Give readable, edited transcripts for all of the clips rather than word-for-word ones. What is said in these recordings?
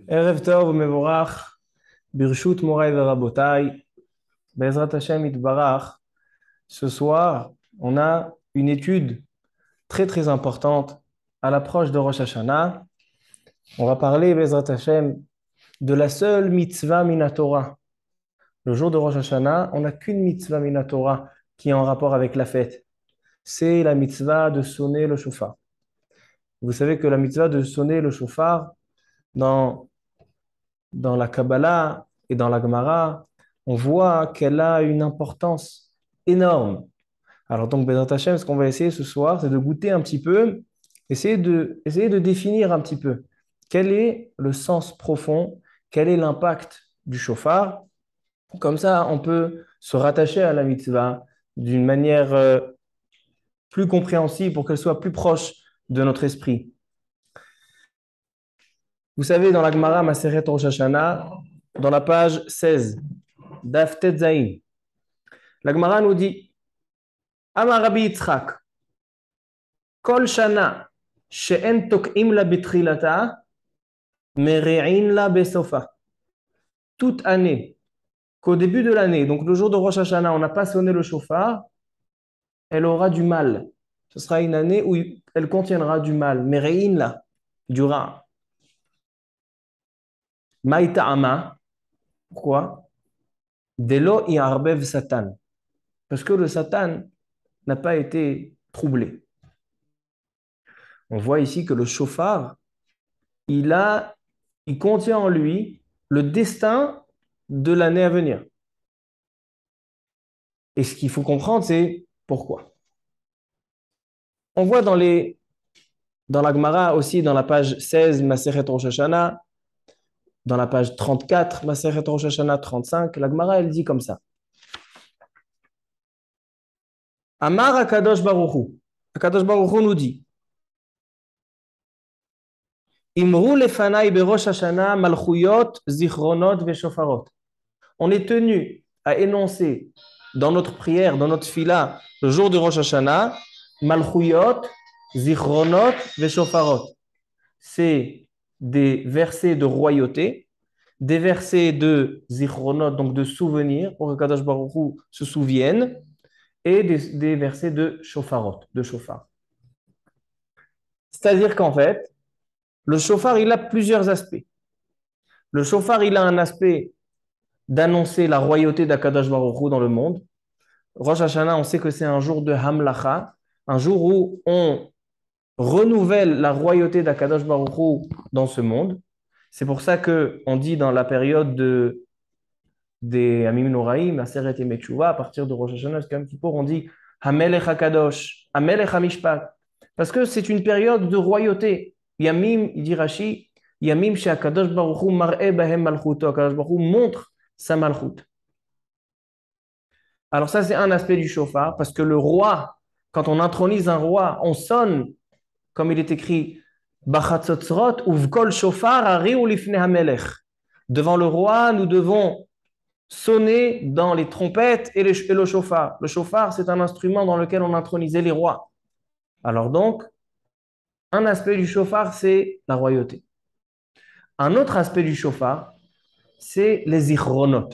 ערב טוב ומבורך, ברשות מוריי ורבותיי, Bezrat Hashem Itbarach. Ce soir, on a une étude très très importante à l'approche de Rosh Hashanah. On va parler, Bezrat Hashem, de la seule mitzvah minatora. Le jour de Rosh Hashanah, on n'a qu'une mitzvah minatora qui est en rapport avec la fête. C'est la mitzvah de sonner le shofar. Vous savez que la mitzvah de sonner le shofar, dans dans la Kabbalah et dans la Gemara, on voit qu'elle a une importance énorme. Alors donc, Bezrat Hashem, ce qu'on va essayer ce soir, c'est de goûter un petit peu, essayer de définir un petit peu quel est le sens profond, quel est l'impact du shofar. Comme ça, on peut se rattacher à la mitzvah d'une manière plus compréhensible pour qu'elle soit plus proche de notre esprit. Vous savez, dans la Gemara Maseret Rosh Hashanah, dans la page 16, Daf Tetzain, la Gemara nous dit Amar Rabbi Yitzchak, Kol Shana, She'en Tok'im la Betrilata, Mere'in la Besofa. Toute année, qu'au début de l'année, donc le jour de Rosh Hashanah, on n'a pas sonné le shofar, elle aura du mal. Ce sera une année où elle contiendra du mal. Mere'in la, du ra. Maïta'ama, pourquoi? Delo i'arbev Satan. Parce que le Satan n'a pas été troublé. On voit ici que le shofar, il contient en lui le destin de l'année à venir. Et ce qu'il faut comprendre, c'est pourquoi. On voit dans la Gemara aussi, dans la page 16, Maseret Rosh Hashanah, dans la page 34, Maseret Rosh Hashanah 35, la Gemara, elle dit comme ça. Amar Akadosh Baruchu. Akadosh Baruchu nous dit Imru lefanai berosh Hashanah malchuyot zichronot veshofarot. On est tenu à énoncer dans notre prière, dans notre fila, le jour de Rosh Hashanah, malchuyot, zichronot, veshofarot. C'est des versets de royauté, des versets de zichronot, donc de souvenirs, pour que Kadosh Baruch Hu se souvienne, et des versets de shofarot, de shofar. C'est-à-dire qu'en fait, le shofar, il a plusieurs aspects. Le shofar, il a un aspect d'annoncer la royauté d'Akadosh Baruch Hu dans le monde. Rosh Hashanah, on sait que c'est un jour de Hamlacha, un jour où on renouvelle la royauté d'Akadosh Baruch Hu dans ce monde. C'est pour ça qu'on dit dans la période des Amim Noraïm, Aseret et Metshuva, à partir de Rosh Hashanah jusqu'à Yom Kippour, on dit Hamelech HaKadosh, Hamelech HaMishpat. Parce que c'est une période de royauté. Yamim, il dit Rashi, Yamim chez Akadosh Baruch Hu mar'e bahem malchuto. Akadosh Baruch Hu montre sa malchut. Alors ça, c'est un aspect du shofar, parce que le roi, quand on intronise un roi, on sonne, comme il est écrit, Bachatzotzrot uvkol shofar ari ulifne hamelech. Devant le roi, nous devons sonner dans les trompettes et le shofar. Le shofar, c'est un instrument dans lequel on intronisait les rois. Alors donc, un aspect du shofar, c'est la royauté. Un autre aspect du shofar, c'est les zichronot.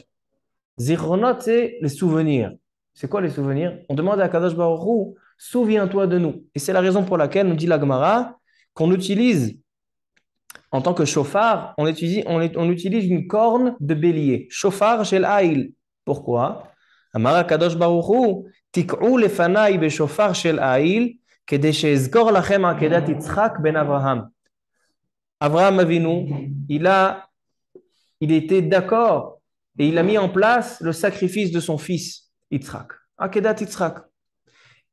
Zichronot, c'est les souvenirs. C'est quoi les souvenirs? On demande à Kadosh Baruch Hu, souviens-toi de nous. Et c'est la raison pour laquelle nous dit la Gemara qu'on utilise en tant que shofar, on utilise une corne de bélier. Shofar shel Aïl. Pourquoi? Amara Kadosh Baruch Hu, tik'u lefanai beshofar shel Aïl, kede she'ezkor lachem akedat Yitzchak ben Avraham. Avraham Avinu, il était d'accord et il a mis en place le sacrifice de son fils, Yitzhak. Akedat Yitzhak.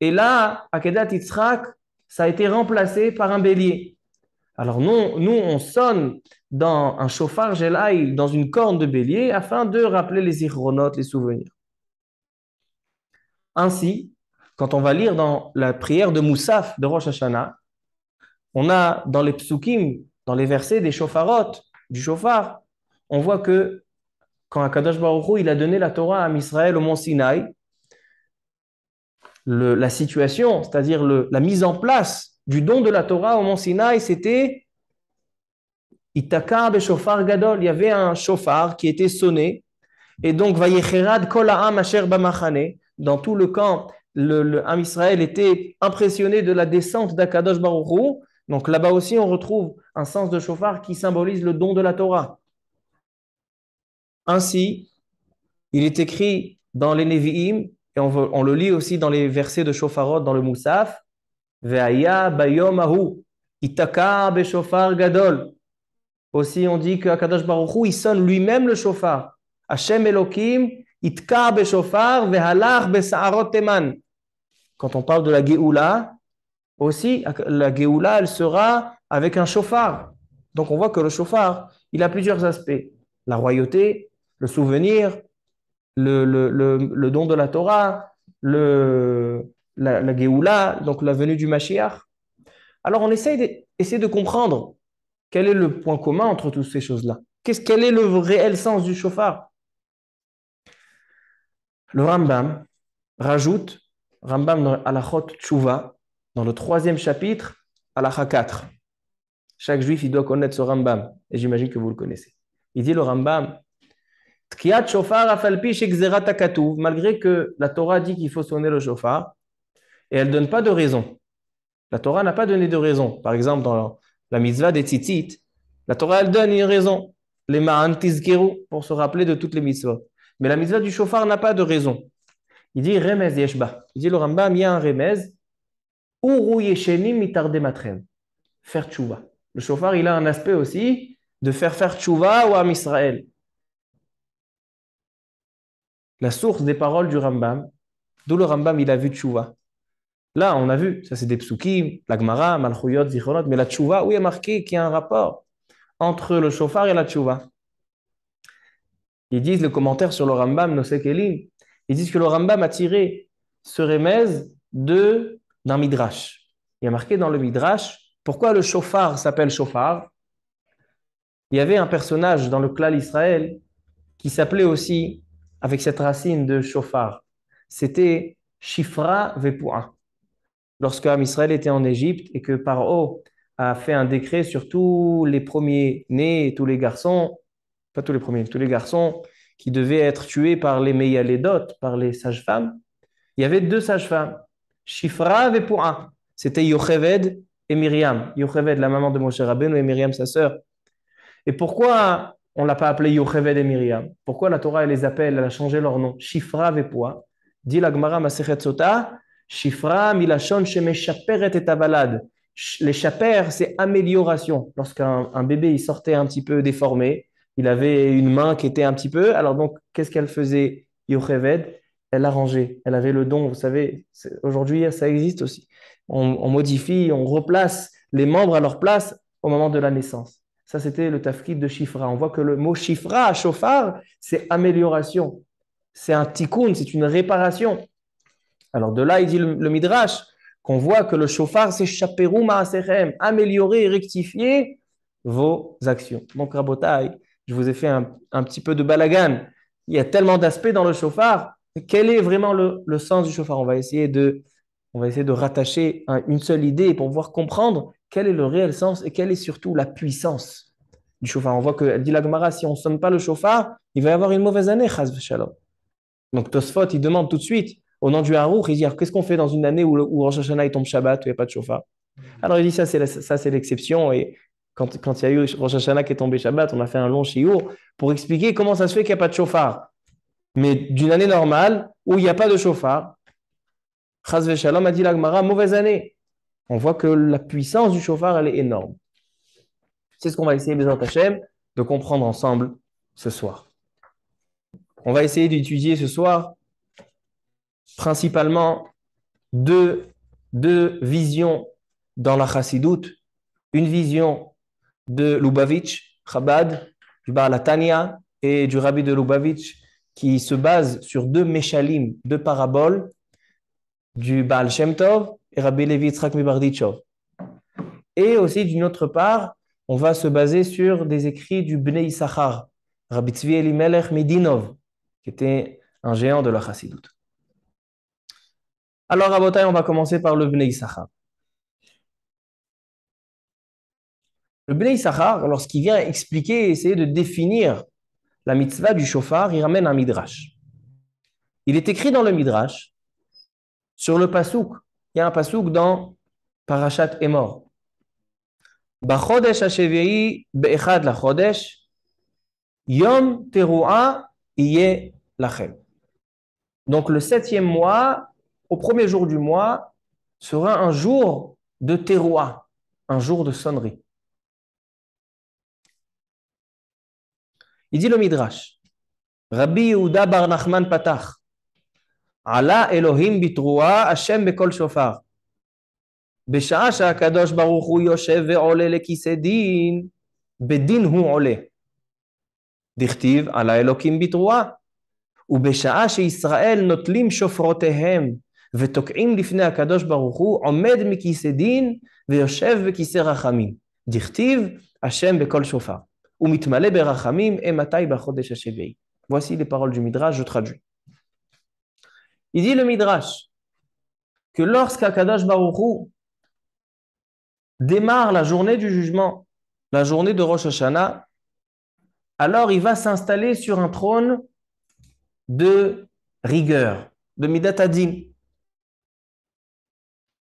Et là, Akedat Yitzhak, ça a été remplacé par un bélier. Alors nous, on sonne dans un chauffard gelaï, dans une corne de bélier, afin de rappeler les zichronotes, les souvenirs. Ainsi, quand on va lire dans la prière de Moussaf de Rosh Hashanah, on a dans les psukim, dans les versets des chauffarot, du chauffard, on voit que quand Akadosh Baruch Hu, il a donné la Torah à Israël au mont Sinaï, la situation, c'est-à-dire la mise en place du don de la Torah au mont Sinaï, c'était Itaka beshofar gadol, il y avait un chauffard qui était sonné, et donc vayecherad kol ha'am asher bamachane, dans tout le camp, le Ham Israël était impressionné de la descente d'Akadosh Baruch Hu. Donc là-bas aussi, on retrouve un sens de chauffard qui symbolise le don de la Torah. Ainsi, il est écrit dans les Nevi'im, et on le lit aussi dans les versets de Shofarot dans le Moussaf, Ve'aya bayom ahu, itaka beshofar gadol. Aussi, on dit qu'Akadosh Baruch Hu, il sonne lui-même le chauffard. Hashem Elohim, itka beshofar ve'halach besa'arot teman. Quand on parle de la Géoula, aussi, la Géoula, elle sera avec un chauffard. Donc, on voit que le chauffard, il a plusieurs aspects. La royauté, le souvenir, le don de la Torah, la Géoula, donc la venue du Mashiach. Alors, on essaie de comprendre quel est le point commun entre toutes ces choses-là. Quel est le réel sens du chauffard? Le Rambam rajoute, Rambam dans Halachot Tshuva, dans le 3e chapitre, Halacha 4. Chaque juif, il doit connaître ce Rambam, et j'imagine que vous le connaissez. Il dit le Rambam, Tkiyat shofar afalpi shekzerat hakatuv, malgré que la Torah dit qu'il faut sonner le shofar, et elle ne donne pas de raison. La Torah n'a pas donné de raison. Par exemple, dans la mitzvah des tzitzit, la Torah, elle donne une raison. Les ma'an tizkeru, pour se rappeler de toutes les mitzvot. Mais la mitzvah du shofar n'a pas de raison. Il dit remez yeshba. Il dit le Rambam, il y a un remez. Uru yeshenim mitarde matrem. Faire tchouva. Le shofar, il a un aspect aussi de faire tchouva au Ham Israël. La source des paroles du Rambam, d'où le Rambam, il a vu tchouva. Là, on a vu, ça c'est des psukim, la Gemara, Malchuyot, Zichronot, mais la tchouva, où il y a marqué qu'il y a un rapport entre le shofar et la tchouva. Ils disent le commentaire sur le Rambam, Nosek Elim, ils disent que le Rambam a tiré ce remez d'un midrash. Il y a marqué dans le midrash, pourquoi le shofar s'appelle shofar? Il y avait un personnage dans le clan Israël qui s'appelait aussi, avec cette racine de shofar, c'était Shifra Vepu'a. Lorsque Israël était en Égypte et que Paro a fait un décret sur tous les premiers-nés, tous les garçons, pas tous les premiers, tous les garçons qui devaient être tués par les Meyaledot, par les sages-femmes, il y avait 2 sages-femmes, Shifra et Pu'a. C'était Yocheved et Myriam. Yocheved, la maman de Moshe Rabbeinu, et Myriam, sa sœur. Et pourquoi on ne l'a pas appelé Yocheved et Myriam? Pourquoi la Torah elle les appelle, elle a changé leur nom? Shifra et Pu'a. Dit la Gemara Masechet Sota, Shifra milashon shemeshaperet et avalad. Les chaper, c'est amélioration. Lorsqu'un bébé il sortait un petit peu déformé, il avait une main qui était un petit peu. Alors donc, qu'est-ce qu'elle faisait, Yocheved? Elle arrangeait. Elle avait le don. Vous savez, aujourd'hui, ça existe aussi. On modifie, on replace les membres à leur place au moment de la naissance. Ça, c'était le tafkid de Shifra. On voit que le mot Shifra, shofar, c'est amélioration. C'est un tikkun, c'est une réparation. Alors de là, il dit le Midrash, qu'on voit que le shofar, c'est chaperu ma'asechem, améliorer et rectifier vos actions. Donc, Rabotai, je vous ai fait un petit peu de balagan. Il y a tellement d'aspects dans le shofar. Quel est vraiment le sens du shofar? On va essayer de rattacher une seule idée pour pouvoir comprendre quel est le réel sens et quelle est surtout la puissance du shofar. On voit que, dit la Gemara, si on ne sonne pas le shofar, il va y avoir une mauvaise année, chas v'shalom. Donc Tosfot, il demande tout de suite, au nom du Harouk, il dit, qu'est-ce qu'on fait dans une année où Rosh Hashanah il tombe Shabbat, où il n'y a pas de shofar? Alors il dit, ça c'est l'exception, et quand il y a eu Rosh Hashanah qui est tombé Shabbat, on a fait un long shiur pour expliquer comment ça se fait qu'il n'y a pas de shofar. Mais d'une année normale, où il n'y a pas de shofar, chas v'shalom a dit la Gemara, mauvaise année. On voit que la puissance du shofar, elle est énorme. C'est ce qu'on va essayer, Bézant Hachem, de comprendre ensemble ce soir. On va essayer d'étudier ce soir principalement deux visions dans la chassidoute. Une vision de Lubavitch, Chabad, du Baal HaTanya et du Rabbi de Lubavitch qui se base sur 2 meshalim, 2 paraboles du Baal Shem Tov et Rabbi Levi Yitzhak Mibarditchov. Et aussi d'une autre part, on va se baser sur des écrits du Bnei Issachar, Rabbi Tzvi Elimelech Midinov, qui était un géant de la chassidoute. Alors, Rabotai, on va commencer par le Bnei Issachar. Le Bnei Issachar, lorsqu'il vient expliquer et essayer de définir la mitzvah du shofar, il ramène un midrash. Il est écrit dans le midrash, sur le pasouk, il y a un pasouk dans Parashat Emor. Bachodesh hashevi'i be'echad lachodesh, yom teruah iye lachem. Donc le 7e mois, au premier jour du mois, sera un jour de teruah, un jour de sonnerie. Il dit le midrash, Rabbi Yehuda bar Nachman patach, Ala Elohim bitruah Hashem bekol shofar. בשעה שהקדוש ברוך הוא יושב ועולה לכיסא דין, בדין הוא עולה. דכתיב על האלוקים בתרועה. ובשעה שישראל נוטלים שופרותיהם ותוקעים לפני הקדוש ברוך הוא, עומד מכיסא דין ויושב בכיסא רחמים. דכתיב השם בכל שופר. ומתמלא ברחמים אימתי בחודש השביעי. Voici les paroles du Midrash, je traduis. Il dit le Midrash que lorsqu'Akadosh Baruch Hu démarre la journée du jugement, la journée de Rosh Hashanah, alors il va s'installer sur un trône de rigueur, de Midat Hadin.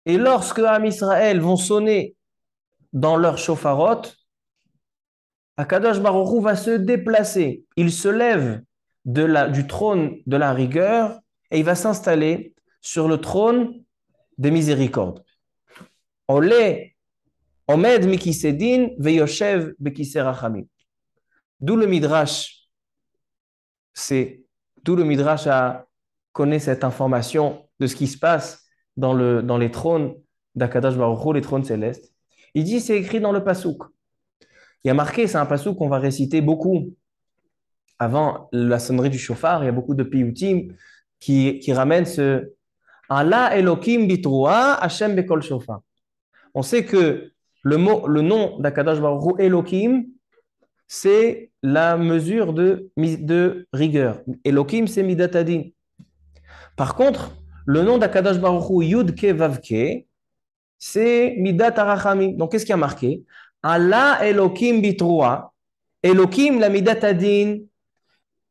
Et lorsque Am Israël vont sonner dans leur shofarot, Akadosh Baruch Hu va se déplacer. Il se lève du trône de la rigueur et il va s'installer sur le trône des miséricordes. Olé Omed mikisedin veyoshev bekiseh rachamim. D'où le Midrash connaît cette information de ce qui se passe dans les trônes d'Akadosh Baruch Hu, les trônes célestes. Il dit, c'est écrit dans le pasouk. Il y a marqué, c'est un pasouk qu'on va réciter beaucoup avant la sonnerie du shofar. Il y a beaucoup de piyutim qui ramènent ce Allah Elokim bitruah Hashem bekol shofar. On sait que le nom d'Akadosh Baruch Hu, Elokim, c'est la mesure de rigueur. Elokim, c'est Midat Hadin. Par contre, le nom d'Akadosh Baruch Hu, Yud-Ke Vav-Ke, c'est Midat Arachamim. Donc, qu'est-ce qui a marqué? Allah Elokim bitruah. Elokim, la Midat Hadin.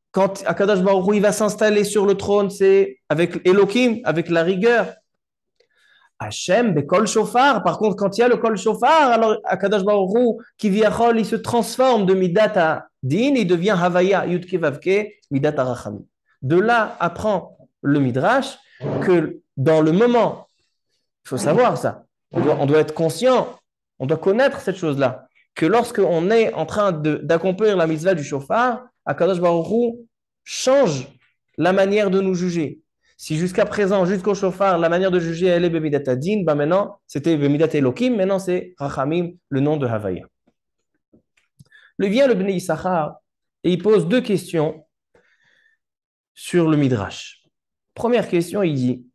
Quand Akadosh Baruch Hu, il va s'installer sur le trône, c'est avec Elokim, avec la rigueur. Hashem bekol shofar. Par contre, quand il y a le kol shofar, alors Akadosh Baruch Hu, Kiviachol, il se transforme de Midat Hadin, il devient Havaya, Yud-Ke Vav-Ke, Midat Arachamim. De là apprend le Midrash que dans le moment, il faut savoir ça, on doit être conscient, on doit connaître cette chose-là, que lorsqu'on est en train d'accomplir la mitzvah du shofar, Akadosh Baruch Hu change la manière de nous juger. Si jusqu'à présent, jusqu'au shofar, la manière de juger, elle est Bemidat Hadin, bah maintenant, c'était Bemidat Elokim, maintenant c'est Rachamim, le nom de Havaya. Vient le Bnei Issachar et il pose deux questions sur le Midrash. Première question, il dit,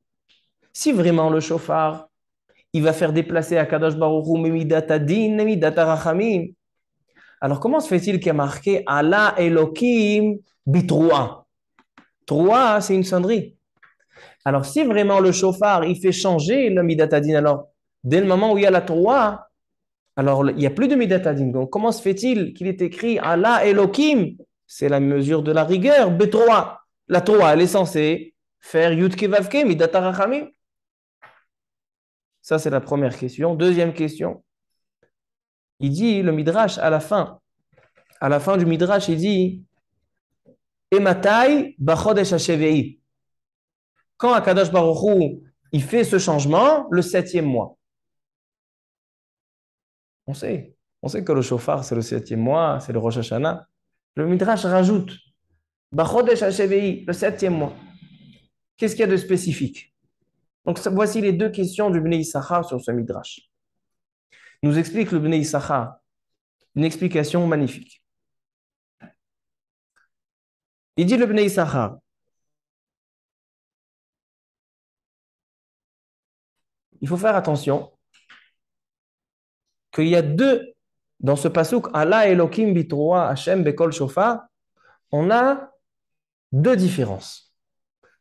si vraiment le shofar, il va faire déplacer Akadosh Baruch Hu, Bemidat Hadin, Bemidat Rachamim, alors comment se fait-il qu'il y a marqué Allah Elokim bitruah? Troua, c'est une sonnerie. Alors, si vraiment le shofar, il fait changer le Midat Hadin, alors, dès le moment où il y a la Troua, alors il n'y a plus de Midat Hadin. Donc, comment se fait-il qu'il est écrit Allah Elokim? C'est la mesure de la rigueur, Betroua. La Troua, elle est censée faire Yud-Ke Vav-Ke, Midat Arachamim. Ça, c'est la première question. Deuxième question. Il dit, le Midrash, à la fin du Midrash, il dit Ematai Bachodesh HaShevi'i. Quand Akadosh Baruch Hu, il fait ce changement, le 7e mois. On sait que le shofar, c'est le 7e mois, c'est le Rosh Hashanah. Le Midrash rajoute Bachodesh HaShevi'i, le 7e mois. Qu'est-ce qu'il y a de spécifique? Donc, voici les deux questions du Bnei Issachar sur ce Midrash. Il nous explique le Bnei Issachar une explication magnifique. Il dit le Bnei Issachar, il faut faire attention qu'il y a deux, dans ce pasuk, Allah Elokim bitruah Hashem bekol shofar, on a deux différences.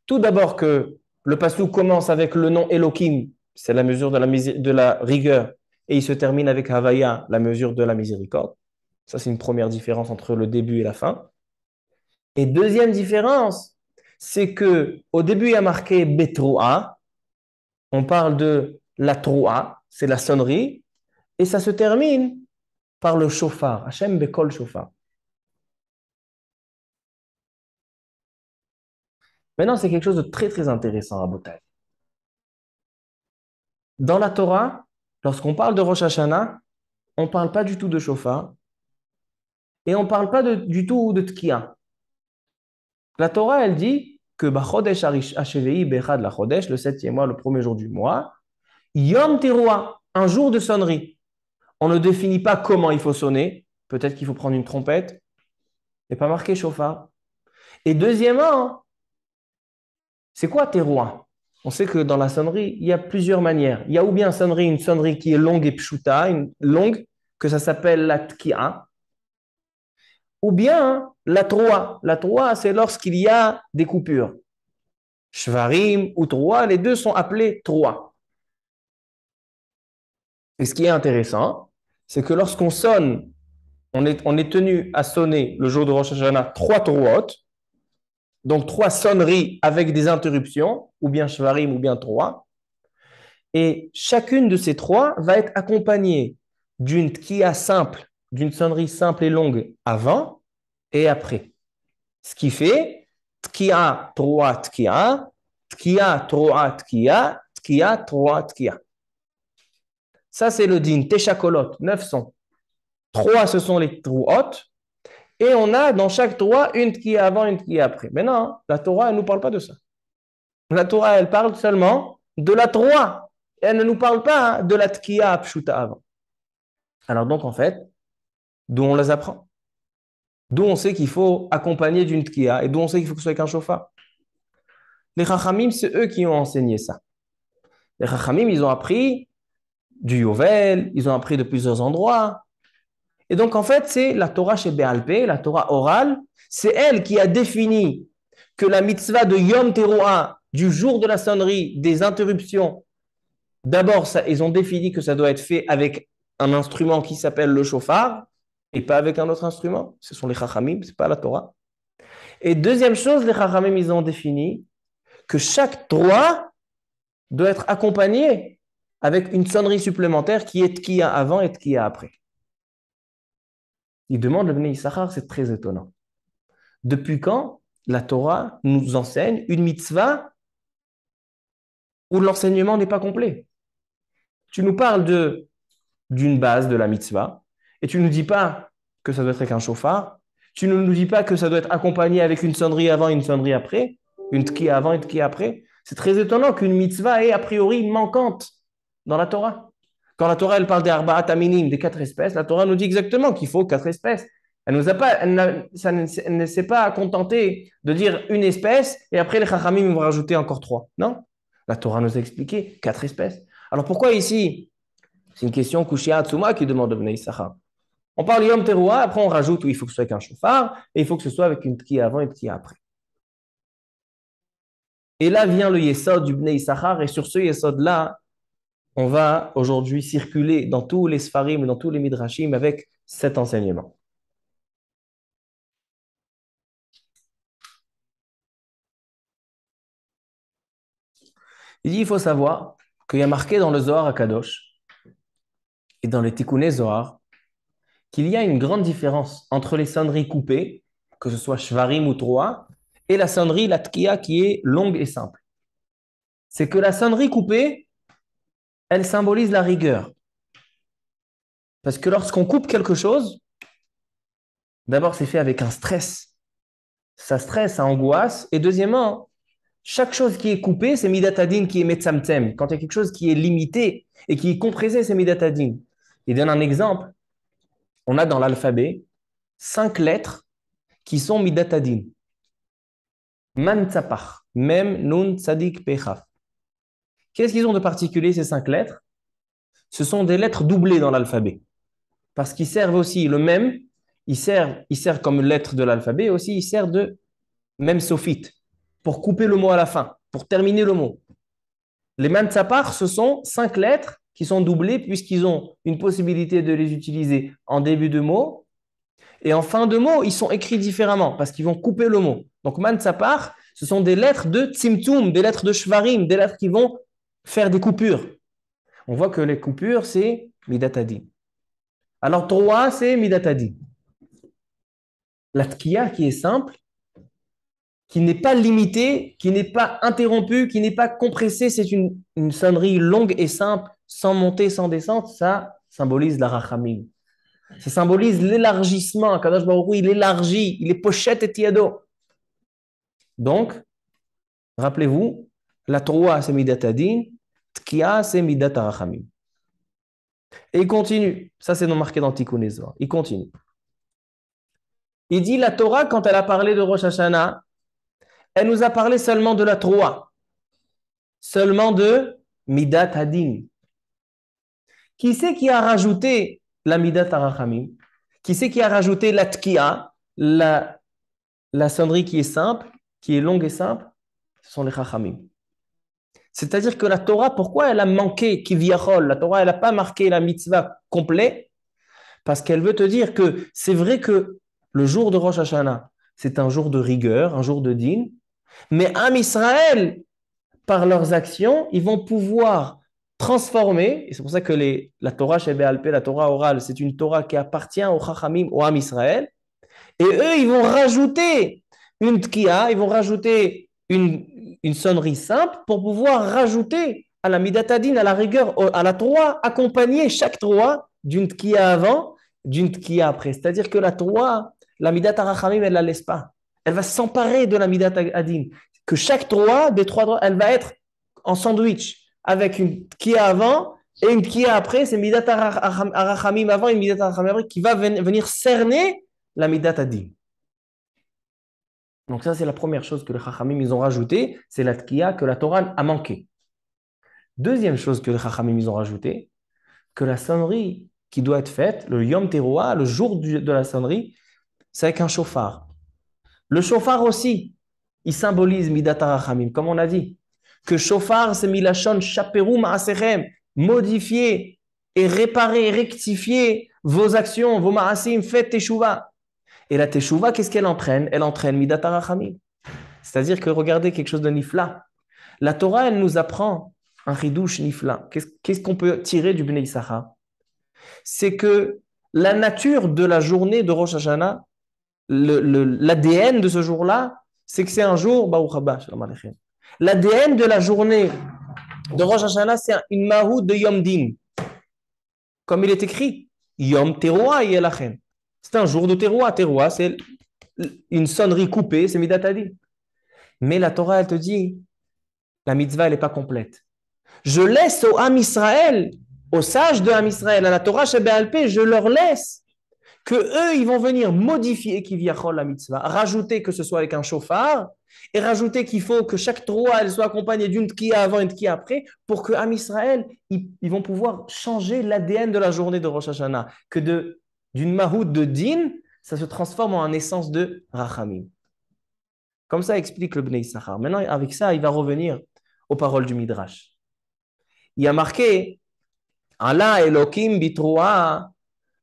Tout d'abord que le pasuk commence avec le nom Elokim, c'est la mesure de la rigueur, et il se termine avec Havaya, la mesure de la miséricorde. Ça, c'est une première différence entre le début et la fin. Et deuxième différence, c'est que au début, il y a marqué Betroua. On parle de la Troua, c'est la sonnerie, et ça se termine par le chauffard. Hachem Bekol chauffard. Maintenant, c'est quelque chose de très, très intéressant à Botaï. Dans la Torah, lorsqu'on parle de Rosh Hashanah, on ne parle pas du tout de chauffard et on ne parle pas du tout de Tkiya. La Torah, elle dit que Bachodesh Hashevei Bechad la Chodesh, le septième mois, le premier jour du mois, Yom Teruah, un jour de sonnerie. On ne définit pas comment il faut sonner. Peut-être qu'il faut prendre une trompette. Il n'est pas marqué chauffard. Et deuxièmement, c'est quoi Teruah? On sait que dans la sonnerie, il y a plusieurs manières. Il y a ou bien une sonnerie qui est longue et pshuta, une longue, que ça s'appelle la Tki'a, ou bien la Troa. La Troa, c'est lorsqu'il y a des coupures. Shvarim ou Troa, les deux sont appelés Troa. Et ce qui est intéressant, c'est que lorsqu'on sonne, on est tenu à sonner le jour de Rosh Hashanah 3 Troot, donc 3 sonneries avec des interruptions, ou bien Shvarim ou bien Troa. Et chacune de ces 3 va être accompagnée d'une tkiya simple, d'une sonnerie simple et longue avant et après. Ce qui fait tkiya, troa, tkiya, tkiya, troa, tkiya, tkiya, troa, tkiya. Ça, c'est le din, teshakolot, 9 sons. 3, ce sont les troot. Et on a dans chaque 3 une tkiya avant, une tkiya après. Mais non, la Torah, elle ne nous parle pas de ça. La Torah, elle parle seulement de la 3. Elle ne nous parle pas de la tkiya pshuta avant. Alors donc, en fait, d'où on les apprend? D'où on sait qu'il faut accompagner d'une tkiya et d'où on sait qu'il faut que ce soit avec un chauffard. Les Chachamim, c'est eux qui ont enseigné ça. Les Chachamim, ils ont appris du Yovel, ils ont appris de plusieurs endroits. Et donc, en fait, c'est la Torah chez Béalpé, la Torah orale, c'est elle qui a défini que la mitzvah de Yom Teruah, du jour de la sonnerie, des interruptions, d'abord, ils ont défini que ça doit être fait avec un instrument qui s'appelle le chauffard et pas avec un autre instrument. Ce sont les Chachamim, ce n'est pas la Torah. Et deuxième chose, les Chachamim, ils ont défini que chaque droit doit être accompagné avec une sonnerie supplémentaire qui est Tkiya avant et Tkiya après. Il demande le Bnei Issachar, c'est très étonnant. Depuis quand la Torah nous enseigne une mitzvah où l'enseignement n'est pas complet? Tu nous parles d'une base de la mitzvah et tu ne nous dis pas que ça doit être avec un chauffard. Tu ne nous dis pas que ça doit être accompagné avec une sonnerie avant et une sonnerie après, une tkiya avant et une tkiya après. C'est très étonnant qu'une mitzvah est a priori manquante dans la Torah. Quand la Torah elle parle des arba'at aminim, des 4 espèces, la Torah nous dit exactement qu'il faut 4 espèces. Elle ne s'est pas contentée de dire une espèce et après les chachamim vont rajouter encore 3. Non, la Torah nous a expliqué 4 espèces. Alors pourquoi ici? C'est une question Kushia Hatsuma qui demande au Bnei Issachar. On parle Yom Teruah, après on rajoute où il faut que ce soit avec un chauffard et il faut que ce soit avec une tkiya avant et une tkiya après. Et là vient le Yesod du Bnei Issachar et sur ce Yesod-là, on va aujourd'hui circuler dans tous les Sfarim, dans tous les Midrashim avec cet enseignement. Il dit, il faut savoir qu'il y a marqué dans le Zohar à Kadosh et dans les Tikkuné Zohar qu'il y a une grande différence entre les sonneries coupées, que ce soit Shvarim ou Troa, et la sonnerie, la Tkiya, qui est longue et simple. C'est que la sonnerie coupée, elle symbolise la rigueur. Parce que lorsqu'on coupe quelque chose, d'abord c'est fait avec un stress. Ça stresse, ça angoisse. Et deuxièmement, chaque chose qui est coupée, c'est midatadin qui est metzamtzem. Quand il y a quelque chose qui est limité et qui est compressé, c'est midatadin. Il donne un exemple. On a dans l'alphabet 5 lettres qui sont midatadin. Man tzapach, mem, nun, tzadik, pechaf. Qu'est-ce qu'ils ont de particulier, ces 5 lettres? Ce sont des lettres doublées dans l'alphabet. Parce qu'ils servent aussi le même, ils servent comme lettre de l'alphabet, et aussi ils servent de même sophite, pour couper le mot à la fin, pour terminer le mot. Les man tzapach, ce sont 5 lettres qui sont doublés puisqu'ils ont une possibilité de les utiliser en début de mot et en fin de mot, ils sont écrits différemment parce qu'ils vont couper le mot. Donc, man sapar, ce sont des lettres de tzimtzum, des lettres de shvarim, des lettres qui vont faire des coupures. On voit que les coupures, c'est midatadi. Alors, trois, c'est midatadi. La tkiya qui est simple, qui n'est pas limitée, qui n'est pas interrompue, qui n'est pas compressée, c'est une sonnerie longue et simple, sans montée, sans descente, ça symbolise la rachamim. Ça symbolise l'élargissement. Kadosh Baruch Hu, il élargit, il est pochette et tiado. Donc, rappelez-vous, la troa c'est midat adin, tkia c'est midat arachamim. Et il continue. Ça, c'est non marqué dans Tikkun Ezra. Il continue. Il dit la Torah, quand elle a parlé de Rosh Hashanah, elle nous a parlé seulement de la troa, seulement de midat adin. Qui c'est qui a rajouté la midat arachamim? Qui c'est qui a rajouté la tkia, la sonnerie qui est simple, qui est longue et simple? Ce sont les chachamim. C'est-à-dire que la Torah, pourquoi elle a manqué kiviachol? La Torah, elle n'a pas marqué la mitzvah complète parce qu'elle veut te dire que c'est vrai que le jour de Rosh Hashanah, c'est un jour de rigueur, un jour de din, mais Am Israël, par leurs actions, ils vont pouvoir transformer, et c'est pour ça que la Torah chez Béalpé, la Torah orale, c'est une Torah qui appartient au chachamim, au Am Israël, et eux, ils vont rajouter une tkiya, ils vont rajouter une sonnerie simple pour pouvoir rajouter à la midatadine, à la rigueur, à la troa, accompagner chaque troa d'une tkiya avant, d'une tkiya après. C'est-à-dire que la troa, la midat arachamim, elle ne la laisse pas. Elle va s'emparer de la midat adine. Que chaque troa, des trois troa, elle va être en sandwich avec une tkiya avant et une tkiya après. C'est midat arachamim avant et une midat arachamim après qui va venir cerner la midat adin. Donc ça, c'est la première chose que les Chachamim ils ont rajouté, c'est la tkiya que la Torah a manqué. Deuxième chose que les Chachamim ils ont rajouté, que la sonnerie qui doit être faite, le Yom Teruah, le jour de la sonnerie, c'est avec un chauffard. Le chauffard aussi, il symbolise midat harachamim, comme on a dit. Que chauffard, c'est milachon chaperu ma'aserem, modifier et réparer, rectifier vos actions, vos ma'asim, faites teshuva. Et la teshuva, qu'est-ce qu'elle entraîne? Elle entraîne midat harachamim. C'est-à-dire que regardez quelque chose de nifla. La Torah, elle nous apprend un ridouche nifla. Qu'est-ce qu'on peut tirer du Bnei Issachar? C'est que la nature de la journée de Rosh Hashanah, l'ADN de ce jour-là, c'est que c'est un jour, l'ADN de la journée de Rosh Hashanah, c'est une mahout de Yom Din. Comme il est écrit, Yom Teruah Yelachem. C'est un jour de Teruah. Teruah, c'est une sonnerie coupée, c'est Midat Adin. Mais la Torah, elle te dit, la mitzvah, elle n'est pas complète. Je laisse au Am Israël, aux sages de Am Israël, à la Torah chez Béalpé, je leur laisse que eux, ils vont venir modifier kiviachol la mitzvah, rajouter que ce soit avec un chauffard, et rajouter qu'il faut que chaque troa, elle soit accompagnée d'une tkiya avant et une tkiya après, pour que Am Israël, ils vont pouvoir changer l'ADN de la journée de Rosh Hashanah, que d'une mahout de din, ça se transforme en essence de rachamim. Comme ça explique le Bnei Issachar. Maintenant, avec ça, il va revenir aux paroles du Midrash. Il y a marqué Allah Elokim bitroa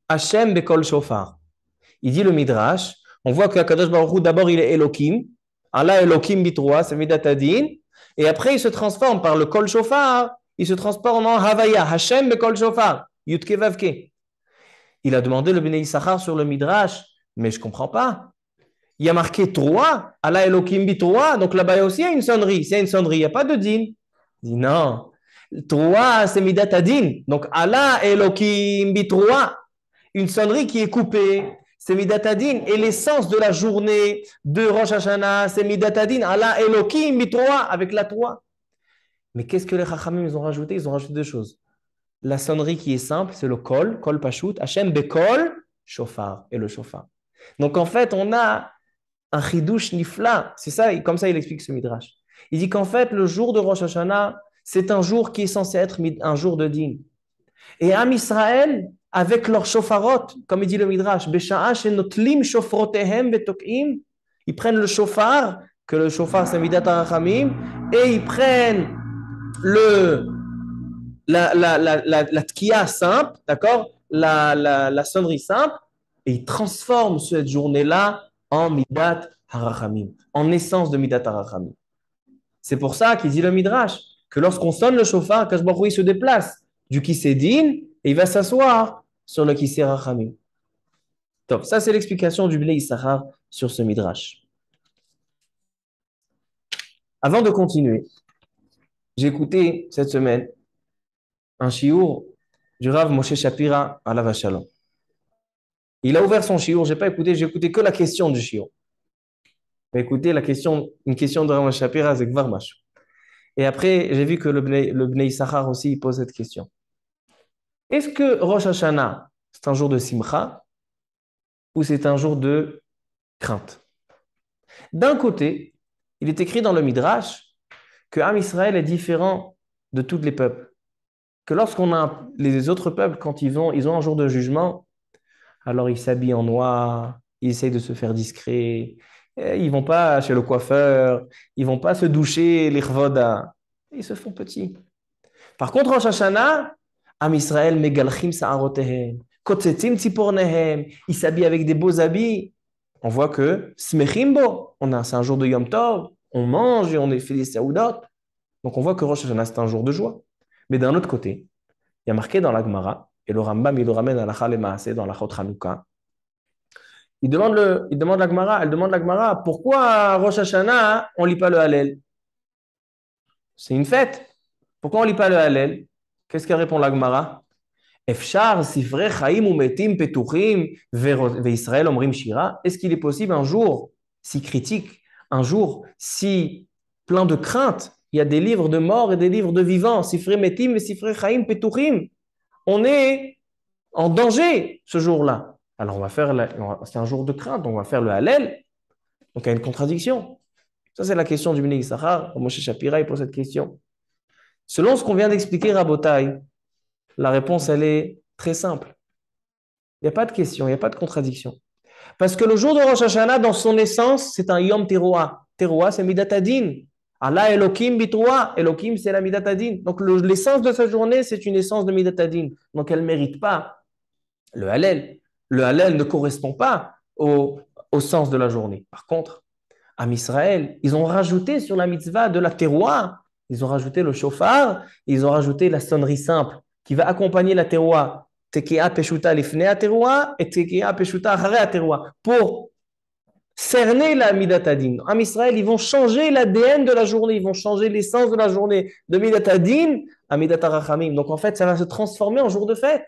Hashem bekol shofar. Il dit le Midrash, on voit que Kadosh Baruch Hu, d'abord il est Elokim, Allah Elokim bitroa, c'est Midat Adin, et après il se transforme par le kol shofar, il se transforme en Havaya, Hashem bekol shofar, Yutke Vavke. Il a demandé le Bnei Issachar sur le Midrash, mais je ne comprends pas. Il y a marqué Troa, Allah Elokim bitroa, donc là-bas aussi il y a une sonnerie. S'il y a une sonnerie, il n'y a pas de din. Il dit non. Troa, c'est Midat Adin. Donc Allah Elokim bitroa, une sonnerie qui est coupée, c'est Midat Adin. Et l'essence de la journée de Rosh Hashanah, c'est Midat Adin. Allah Elokim bitroa, avec la Troa. Mais qu'est-ce que les Chachamim ils ont rajouté? Ils ont rajouté deux choses. La sonnerie qui est simple, c'est le kol pashut, Hashem bekol, shofar, et le shofar. Donc en fait, on a un chidouche nifla. C'est ça, comme ça il explique ce midrash. Il dit qu'en fait, le jour de Rosh Hashanah, c'est un jour qui est censé être un jour de din. Et Am Israël, avec leurs shofarot, comme il dit le midrash, Besha'a shenotlim shofrotehem betok'im, ils prennent le shofar, que le shofar c'est midat harachamim, et ils prennent la tkiya simple, d'accord, la sonnerie simple, et il transforme cette journée-là en midat harachamim, en essence de midat harachamim. C'est pour ça qu'il dit le Midrash, que lorsqu'on sonne le shofar, Kadosh Baruch Hu, il se déplace du Kisédin et il va s'asseoir sur le Kisé Rachamim. Donc, ça, c'est l'explication du Bnei Issachar sur ce Midrash. Avant de continuer, j'ai écouté cette semaine un shiur du Rav Moshe Shapira à la Shalom. Il a ouvert son shiur, j'ai pas écouté, j'ai écouté que la question du shiur. J'ai écouté une question de Rav Moshe Shapira, c'est Gvarmash. Et après, j'ai vu que le Bnei Issachar aussi il pose cette question. Est-ce que Rosh Hashanah, c'est un jour de simcha ou c'est un jour de crainte? D'un côté, il est écrit dans le Midrash que Am Israël est différent de tous les peuples. Que lorsqu'on a les autres peuples, quand ils ont un jour de jugement, alors ils s'habillent en noir, ils essayent de se faire discrets, ils vont pas chez le coiffeur, ils vont pas se doucher, les chvoda, ils se font petits. Par contre, Rosh Hashanah, Am Israël, Megalchim Sa'arotehem, Kotzetzim Tzipornehem, ils s'habillent avec des beaux habits. On voit que Smechimbo, c'est un jour de Yom Tov, on mange et on fait des Saoudot. Donc on voit que Rosh Hashanah, c'est un jour de joie. Mais d'un autre côté, il y a marqué dans la Gemara, et le Rambam, il le ramène à la Chal Maaseh, dans la Chot Chanukah. Il demande la Gemara, pourquoi à Rosh Hashanah, on ne lit pas le Hallel? C'est une fête. Pourquoi on ne lit pas le Hallel? Qu'est-ce qu'elle répond la Gemara? Efshar, sifrei chaim umetim petuchim ve'Israël omrim shira. Est-ce qu'il est possible un jour si critique, un jour si plein de crainte, il y a des livres de mort et des livres de vivants, sifrei metim et sifrei chaim petuchim. On est en danger ce jour-là. Alors c'est un jour de crainte, on va faire le Hallel. Donc il y a une contradiction. Ça c'est la question du Bnei Issachar. Moshe Shapira il pose cette question. Selon ce qu'on vient d'expliquer, Rabotai, la réponse, elle est très simple. Il n'y a pas de question, il n'y a pas de contradiction. Parce que le jour de Rosh Hashanah, dans son essence, c'est un Yom Teruah. Teruah, c'est Midatadin. Allah Elohim Bitroah. Elohim, c'est la Midatadin. Donc l'essence de sa journée, c'est une essence de Midatadin. Donc elle ne mérite pas le Hallel. Le Hallel ne correspond pas au sens de la journée. Par contre, à Israël, ils ont rajouté sur la mitzvah de la Teruah. Ils ont rajouté le shofar, ils ont rajouté la sonnerie simple qui va accompagner la teroua, teke'a peshuta lifnei teroua et teke'a peshuta acharei teroua, pour cerner la midat hadin. En Israël, ils vont changer l'ADN de la journée, ils vont changer l'essence de la journée de midat hadin à midat harachamim. Donc en fait, ça va se transformer en jour de fête.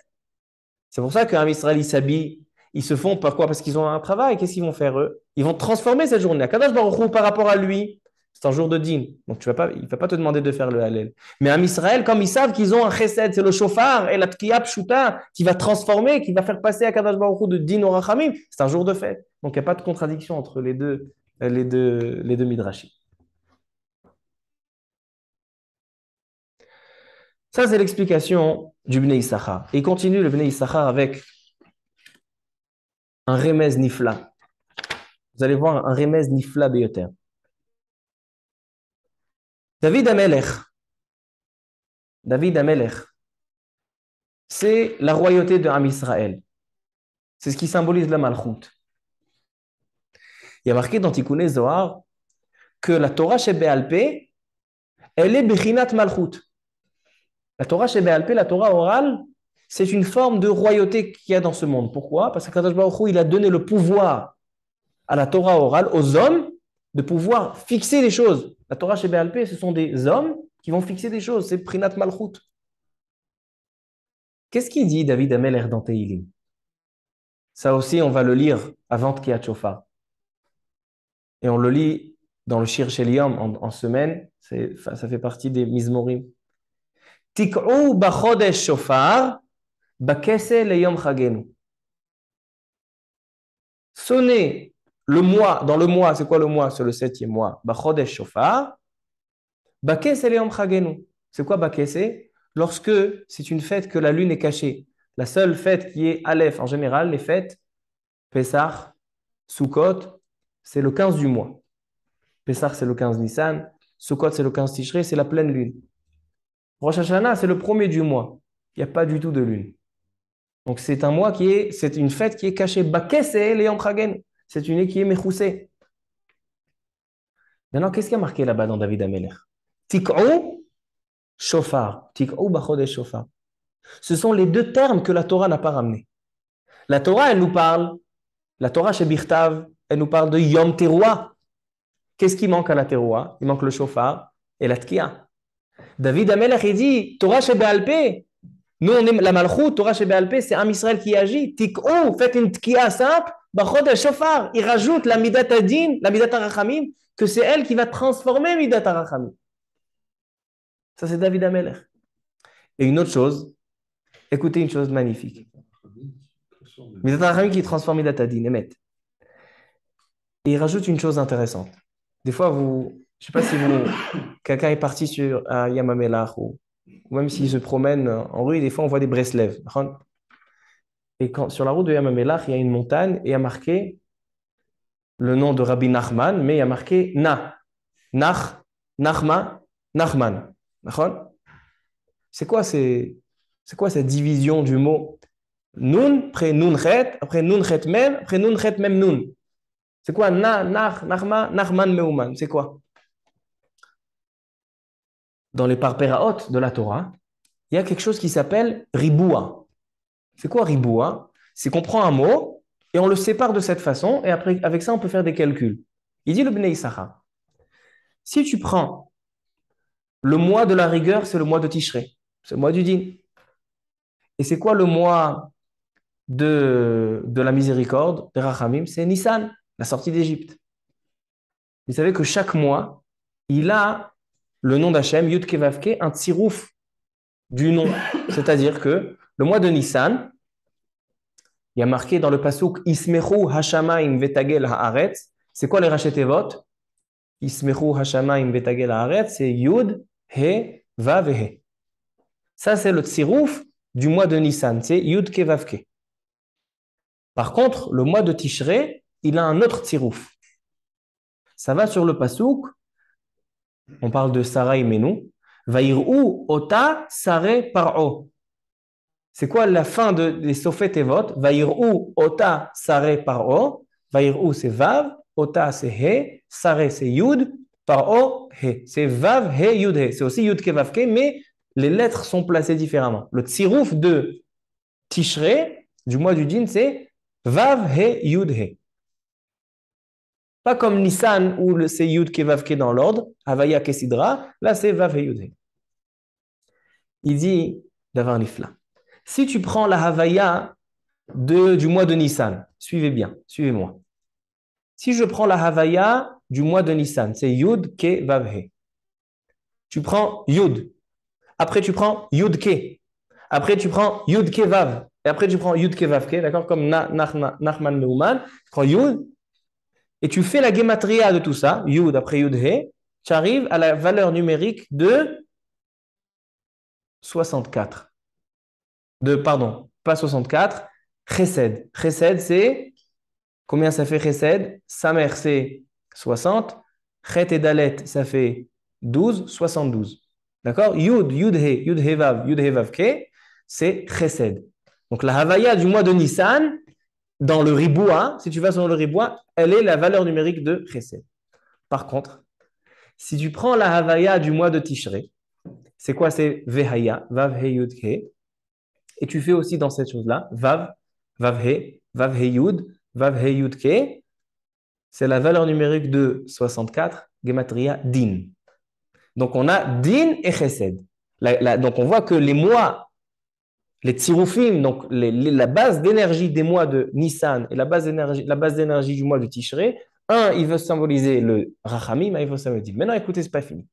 C'est pour ça qu'en Israël, ils s'habillent, ils se font pourquoi? Parce qu'ils ont un travail. Qu'est-ce qu'ils vont faire eux? Ils vont transformer cette journée. Akadosh Baruch Hu, par rapport à lui, c'est un jour de dîne. Donc il ne va pas te demander de faire le Hallel. Mais en Israël, comme ils savent qu'ils ont un chesed, c'est le shofar et la tkiya pshuta qui va transformer, qui va faire passer Akadosh Baruch Hu de dîne au rachamim, c'est un jour de fête. Donc il n'y a pas de contradiction entre les deux midrashim. Ça, c'est l'explication du Bnei Issachar. Et il continue le Bnei Issachar avec un remez nifla. Vous allez voir un remez nifla beyoter. David Amelech, c'est la royauté de Am Israël. C'est ce qui symbolise la Malchut. Il y a marqué dans Tikkuné Zohar que la Torah chez Béalpé, elle est Bechinat Malchut. La Torah chez Béalpé, la Torah orale, c'est une forme de royauté qu'il y a dans ce monde. Pourquoi? Parce que Kadosh Baruch Hu, il a donné le pouvoir à la Torah orale, aux hommes, de pouvoir fixer les choses. La Torah chez Béalpé, ce sont des hommes qui vont fixer des choses. C'est Prinat Malchut. Qu'est-ce qu'il dit David Amelech dans Tehilim? Ça aussi, on va le lire avant Tkiat Shofar. Et on le lit dans le Shir Shel Yom en semaine. Ça fait partie des Mizmorim. Tik'u b'chodesh shofar, b'kese leyom chagenu. Sonnez le mois, dans le mois, c'est quoi le mois? C'est le 7e mois. B'chodesh shofar, b'kese leyom chagenu. C'est quoi b'kese? Lorsque c'est une fête que la lune est cachée. La seule fête qui est Aleph, en général, les fêtes, Pessah, Sukkot, c'est le 15 du mois. Pessah, c'est le 15 Nissan. Sukkot, c'est le 15 Tishrei, c'est la pleine lune. Rosh Hashanah, c'est le premier du mois. Il n'y a pas du tout de lune. Donc c'est un mois c'est une fête qui est cachée. Bakese le Yom Chagen. C'est une qui est mechoussée. Maintenant, qu'est-ce qui a marqué là-bas dans David Ameler? Tik'ou shofar. Tik'ou bachodesh shofar. Ce sont les deux termes que la Torah n'a pas ramenés. La Torah, elle nous parle, la Torah chez Birtav, elle nous parle de Yom Teruah. Qu'est-ce qui manque à la Teruah? Il manque le shofar et la tkia. David Ameler, il dit, Torah chez Be'alpé. Nous, on est la Malchut, Torah chez Be'alpé, c'est Am Israël qui agit. Tik'ou, faites une tkia simple, bachodesh shofar. Il rajoute la midat adin, la midat arachamim, que c'est elle qui va transformer midat arachamim. Ça, c'est David Ameler. Et une autre chose, écoutez une chose magnifique. Midat Harachamim qui transforme Midat Adin, Emet. Et il rajoute une chose intéressante. Des fois, je ne sais pas si quelqu'un est parti à Yamamelach ou même s'il se promène en rue, des fois on voit des Breslev. Et sur la route de Yamamelach, il y a une montagne et il y a marqué le nom de Rabbi Nachman, mais il y a marqué Nachman. C'est quoi cette division du mot Nun, après Nun Chet, après Nun Chet Mem, après Nun Chet Mem Nun. C'est quoi Nachman, Meuman? C'est quoi? Dans les parpéraot de la Torah, il y a quelque chose qui s'appelle Riboua. C'est quoi Riboua? C'est qu'on prend un mot et on le sépare de cette façon et après, avec ça, on peut faire des calculs. Il dit le Bnei Issachar. Si tu prends le mois de la rigueur, c'est le mois de Tishré, c'est le mois du Din. Et c'est quoi le mois de la miséricorde, de Rachamim? C'est Nissan, la sortie d'Égypte. Vous savez que chaque mois, il a le nom d'Hachem, Yud Kevavke, un tsirouf du nom. C'est-à-dire que le mois de Nissan, il y a marqué dans le pasuk Ismechu Hashamaim Vetagel Haaretz. C'est quoi les rachetevot? Ismechu Hashamaim Vetagel Haaretz, c'est Yud, He, Vav et He. Ça, c'est le tsirouf du mois de Nissan, c'est Yud Kevavke. Par contre, le mois de Tishré, il a un autre tsirouf. Ça va sur le pasuk. On parle de Sarah et Menou. Vaïrou ota sare paro. C'est quoi la fin des Sofet Evot? Vaïrou ota sare paro. Vaïrou c'est Vav, ota c'est He, sare c'est Yud, paro He. C'est Vav, He, Yud, He. C'est aussi Yud Kevavke, mais les lettres sont placées différemment. Le tsirouf de Tishré, du mois du Din, c'est Vav, He, Yud, He. Pas comme Nissan où c'est Yud Kevavke dans l'ordre, Havaya Kesidra, là c'est Vav et Yud. Il dit d'avoir Nifla. Si tu prends la Havaya du mois de Nissan, suivez bien, suivez-moi. Si je prends la Havaya du mois de Nissan, c'est Yud Kevavhe. Tu prends Yud. Après tu prends Yud Ke. Après tu prends Yud Kevav. Et après tu prends Yud Kevavke, d'accord? Comme Nachman Neumann. Tu prends Yud. Et tu fais la gematria de tout ça, Yud après Yud He, tu arrives à la valeur numérique de 64. Pardon, pas 64, Chesed. Chesed, c'est, combien ça fait Chesed? Samer, c'est 60. Chet et Dalet, ça fait 12, 72. D'accord? Yud, Yud He Vav Ke, c'est Chesed. Donc la Havaya du mois de Nissan, dans le Riboua, si tu vas sur le Riboua, elle est la valeur numérique de Chesed. Par contre, si tu prends la Havaya du mois de Tishré, c'est quoi? C'est Vehaya, Vav He Yud Ke. Et tu fais aussi dans cette chose-là, Vav He Yud, Vav He Yud Ke. C'est la valeur numérique de 64, Gematria Din. Donc on a Din et Chesed. Donc on voit que les mois, les tsiroufim, donc la base d'énergie des mois de Nissan et la base d'énergie du mois de Tishré, un, il veut symboliser le Rachamim, il veut symboliser. Maintenant, écoutez, c'est pas fini.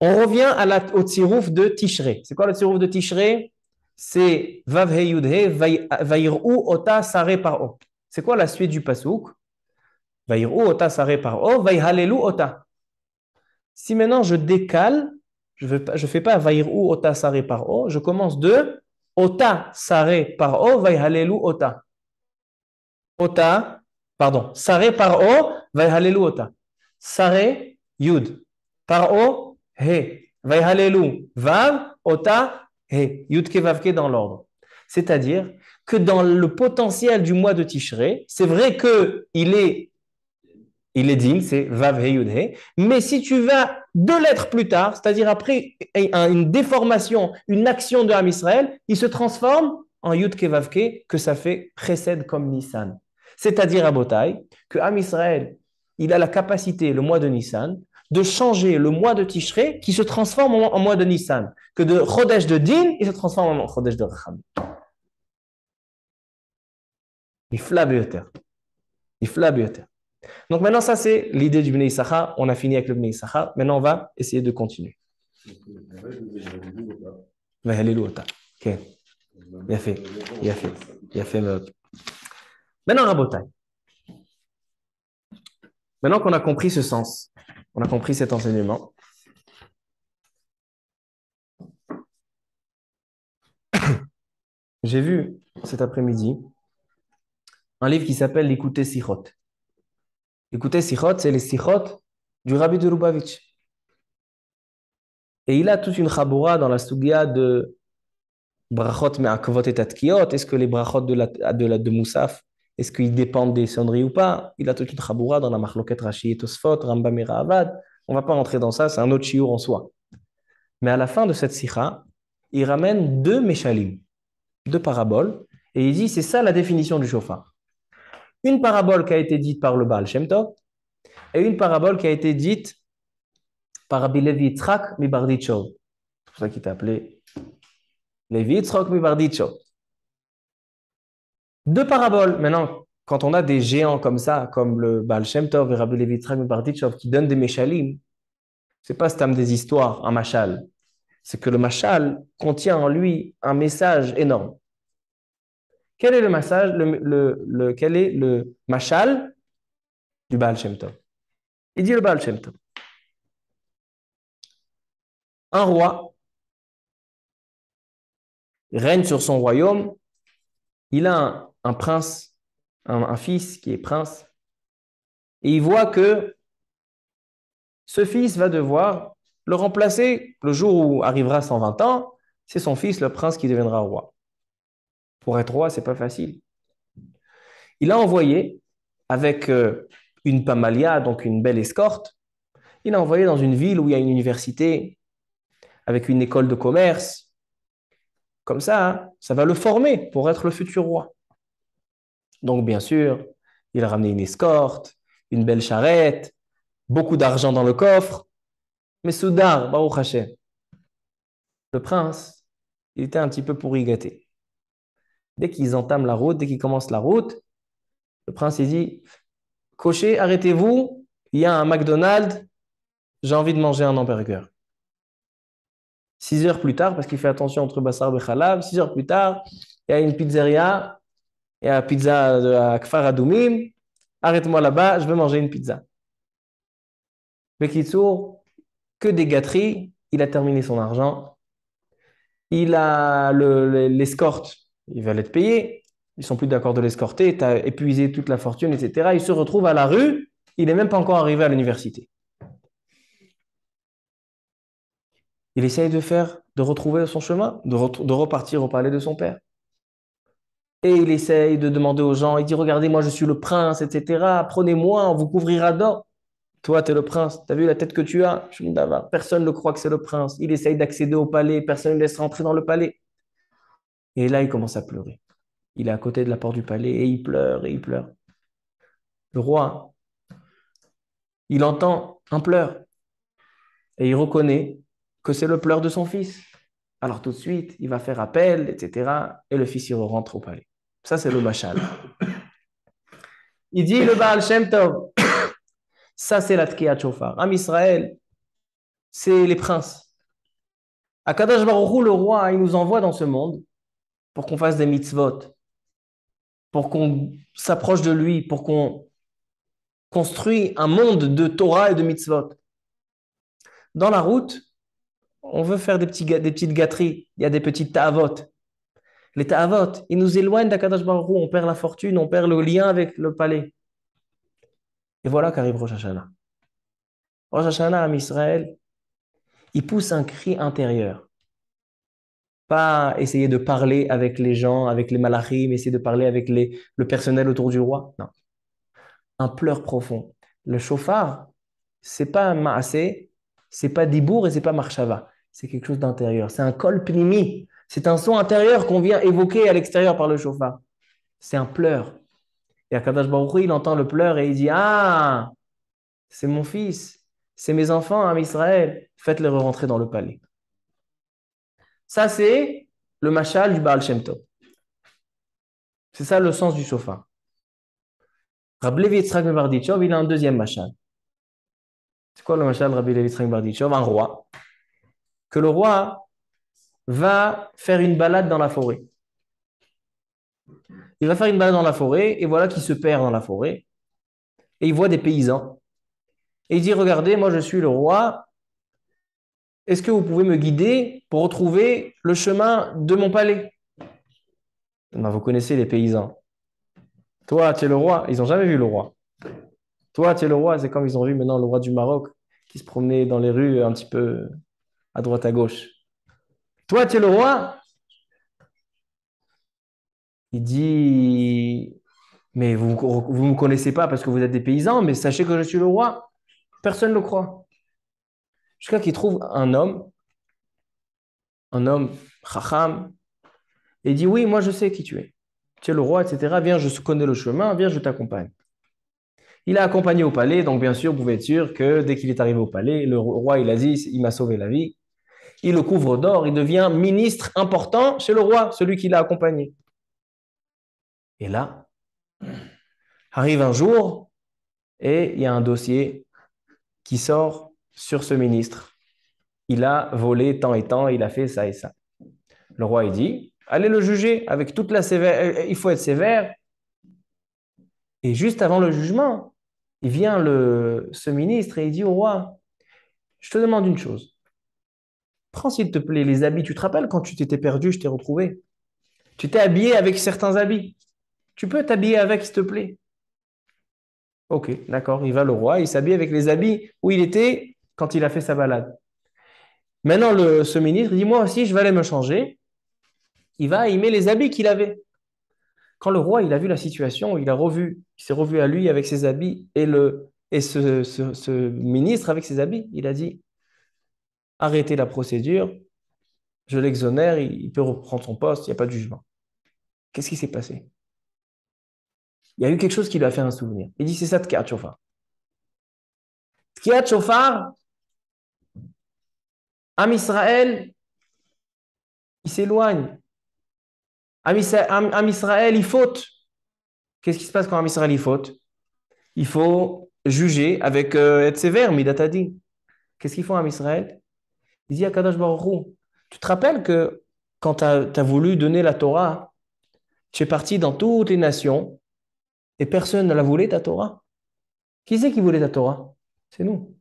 On revient au tsirouf de Tishré. C'est quoi le tsirouf de Tishré? C'est Vav He Yud He, Vaïrou Ota Sare Paro. C'est quoi la suite du pasouk? Vaïrou Ota Sare Paro, Vaïhalelu Ota. Si maintenant je décale, je ne fais pas Vaïrou Ota Sare Paro, je commence de Ota Sare Paro, Vaïhalelu Ota. Ota, pardon, Sare Paro, Vaïhalelu Ota. Sare Yud. Paro He. Vayhalelu, Vav, Ota, He, Yudke Vavke dans l'ordre. C'est-à-dire que dans le potentiel du mois de Tishré, c'est vrai il est digne, c'est Vav He Yud He, mais si tu vas 2 lettres plus tard, c'est-à-dire après une déformation, une action de Ham Israël, il se transforme en Yudke Vavke, que ça fait précède comme Nissan. C'est-à-dire à Botaï, que Ham Israël, il a la capacité, le mois de Nissan, de changer le mois de Tishré qui se transforme en mois de Nissan. Que de Chodesh de Din, il se transforme en Chodesh de Racham. Il flabe Il flabe Donc maintenant, ça c'est l'idée du Bnei Issachar. On a fini avec le Bnei Issachar. Maintenant, on va essayer de continuer. Ok. Bien fait. Bien fait. Bien fait. Maintenant, Rabotai. Maintenant qu'on a compris ce sens, on a compris cet enseignement, j'ai vu cet après-midi un livre qui s'appelle L'écouter Sichot. L'écouter Sichot, c'est les Sichot du Rabbi de Lubavitch. Et il a toute une chaboura dans la sugia de brachot me'akvot et tatkiot. Est-ce que les brachot de Moussaf, est-ce qu'ils dépendent des sonneries ou pas? Il a toute une chaboura dans la machloket Rashi et Tosfot, Rambam et Ravad. On ne va pas rentrer dans ça, c'est un autre shiur en soi. Mais à la fin de cette sikha, il ramène 2 paraboles, et il dit c'est ça la définition du shofar. Une parabole qui a été dite par le Baal Shem Tov et une parabole qui a été dite par Rabbi Levi Yitzhak mi Barditchov. C'est pour ça qu'il t'a appelé Levi Yitzhak mi Barditchov. 2 paraboles. Maintenant, quand on a des géants comme ça, comme le Baal Shem Tov et Rabbi Levi Yitzhak mi Barditchov qui donnent des meshalim, c'est pas stam des histoires, un machal. C'est que le machal contient en lui un message énorme. Quel est le message, quel est le machal du Baal Shem Tov? Il dit le Baal Shem Tov. Un roi règne sur son royaume, il a un prince, un fils qui est prince, et il voit que ce fils va devoir le remplacer le jour où arrivera 120 ans, c'est son fils, le prince, qui deviendra roi. Pour être roi, c'est pas facile. Il a envoyé, avec une pamalia, donc une belle escorte, il a envoyé dans une ville où il y a une université, avec une école de commerce. Comme ça va le former pour être le futur roi. Donc, bien sûr, il a ramené une escorte, une belle charrette, beaucoup d'argent dans le coffre. Mais Soudar, Baruch Hashem, le prince, il était un petit peu pourri gâté. Dès qu'ils entament la route, dès qu'ils commencent la route, le prince, il dit, cocher, arrêtez-vous, il y a un McDonald's, j'ai envie de manger un hamburger. 6 heures plus tard, parce qu'il fait attention entre Bassar et Khalab, 6 heures plus tard, il y a une pizzeria, il y a la pizza de Kfar Adoumim, arrête-moi là-bas, je veux manger une pizza. Bekitsour, que des gâteries, il a terminé son argent, il a l'escorte, il va l'être payé, ils sont plus d'accord de l'escorter, tu as épuisé toute la fortune, etc. Il se retrouve à la rue, il n'est même pas encore arrivé à l'université. Il essaye de retrouver son chemin, de repartir au palais de son père. Et il essaye de demander aux gens, il dit, regardez, moi je suis le prince, etc. Prenez-moi, on vous couvrira d'or. Toi, tu es le prince, tu as vu la tête que tu as? Personne ne croit que c'est le prince. Il essaye d'accéder au palais, personne ne laisse rentrer dans le palais. Et là, il commence à pleurer. Il est à côté de la porte du palais et il pleure et il pleure. Le roi, il entend un pleur et il reconnaît que c'est le pleur de son fils. Alors tout de suite, il va faire appel, etc. Et le fils, il rentre au palais. Ça, c'est le machal. Il dit le Baal Shem Tov. Ça, c'est la Tkiyat Shofar. Am Israël, c'est les princes. Akadosh Baruch Hu, le roi, il nous envoie dans ce monde pour qu'on fasse des mitzvot, pour qu'on s'approche de lui, pour qu'on construise un monde de Torah et de mitzvot. Dans la route, on veut faire des petites gâteries. Il y a des petites ta'avot. Les ta'avot, ils nous éloignent d'Akadosh Baruch Hu. On perd la fortune, on perd le lien avec le palais. Et voilà qu'arrive Rosh Hashanah. Rosh Hashanah, Am Israël, il pousse un cri intérieur. Pas essayer de parler avec les gens, avec les malachim, essayer de parler avec le personnel autour du roi. Non, un pleur profond. Le shofar, c'est pas un maasé, c'est pas dibour et c'est pas marshava. C'est quelque chose d'intérieur. C'est un kol pnimi. C'est un son intérieur qu'on vient évoquer à l'extérieur par le shofar. C'est un pleur. Et Akadosh Baruch Hu, il entend le pleur et il dit, ah, c'est mon fils, c'est mes enfants, hein, Israël, faites-les rentrer dans le palais. Ça, c'est le mashal du Baal Shem Tov. C'est ça le sens du shofar. Rabbi Levi Yitzhak Barditchov, il a un deuxième mashal. C'est quoi le mashal Rabbi Levi Yitzhak Barditchov? Un roi. Que le roi va faire une balade dans la forêt. Il va faire une balade dans la forêt et voilà qu'il se perd dans la forêt. Et il voit des paysans. Et il dit, regardez, moi je suis le roi. Est-ce que vous pouvez me guider pour retrouver le chemin de mon palais? Ben, vous connaissez les paysans. Toi, tu es le roi. Ils n'ont jamais vu le roi. Toi, tu es le roi. C'est comme ils ont vu maintenant le roi du Maroc qui se promenait dans les rues un petit peu à droite à gauche. Toi, tu es le roi. Il dit, mais vous ne me connaissez pas parce que vous êtes des paysans, mais sachez que je suis le roi. Personne ne le croit. Jusqu'à qu'il trouve un homme, chacham, et il dit, oui, moi je sais qui tu es. Tu es le roi, etc. Viens, je connais le chemin, viens, je t'accompagne. Il a accompagné au palais, donc bien sûr, vous pouvez être sûr que dès qu'il est arrivé au palais, le roi, il a dit, il m'a sauvé la vie. Il le couvre d'or, il devient ministre important chez le roi, celui qui l'a accompagné. Et là, arrive un jour, et il y a un dossier qui sort sur ce ministre. Il a volé tant et tant, il a fait ça et ça. Le roi, il dit, allez le juger avec toute la sévère, il faut être sévère. Et juste avant le jugement, il vient ce ministre et il dit au roi, je te demande une chose. Prends s'il te plaît les habits. Tu te rappelles quand tu t'étais perdu, je t'ai retrouvé. Tu t'es habillé avec certains habits. Tu peux t'habiller avec, s'il te plaît. Ok, d'accord. Il va le roi, il s'habille avec les habits où il était quand il a fait sa balade. Maintenant, ce ministre, il dit, moi aussi, je vais aller me changer. Il va, il met les habits qu'il avait. Quand le roi, il a vu la situation, il s'est revu à lui avec ses habits et ce ministre avec ses habits, il a dit, arrêtez la procédure, je l'exonère, il peut reprendre son poste, il n'y a pas de jugement. Qu'est-ce qui s'est passé? Il y a eu quelque chose qui lui a fait un souvenir. Il dit, c'est ça Tkiat Shofar. Tkiat Shofar, Am Israël, il s'éloigne. Am Israël, il faute. Qu'est-ce qui se passe quand Am Israël, il faute? Il faut juger avec être sévère, Midatadi. Qu'est-ce qu'ils font Am Israël? Il dit à Kadosh Baruch Hu, tu te rappelles que quand tu as voulu donner la Torah, tu es parti dans toutes les nations et personne ne la voulait, ta Torah. Qui c'est qui voulait ta Torah? C'est nous.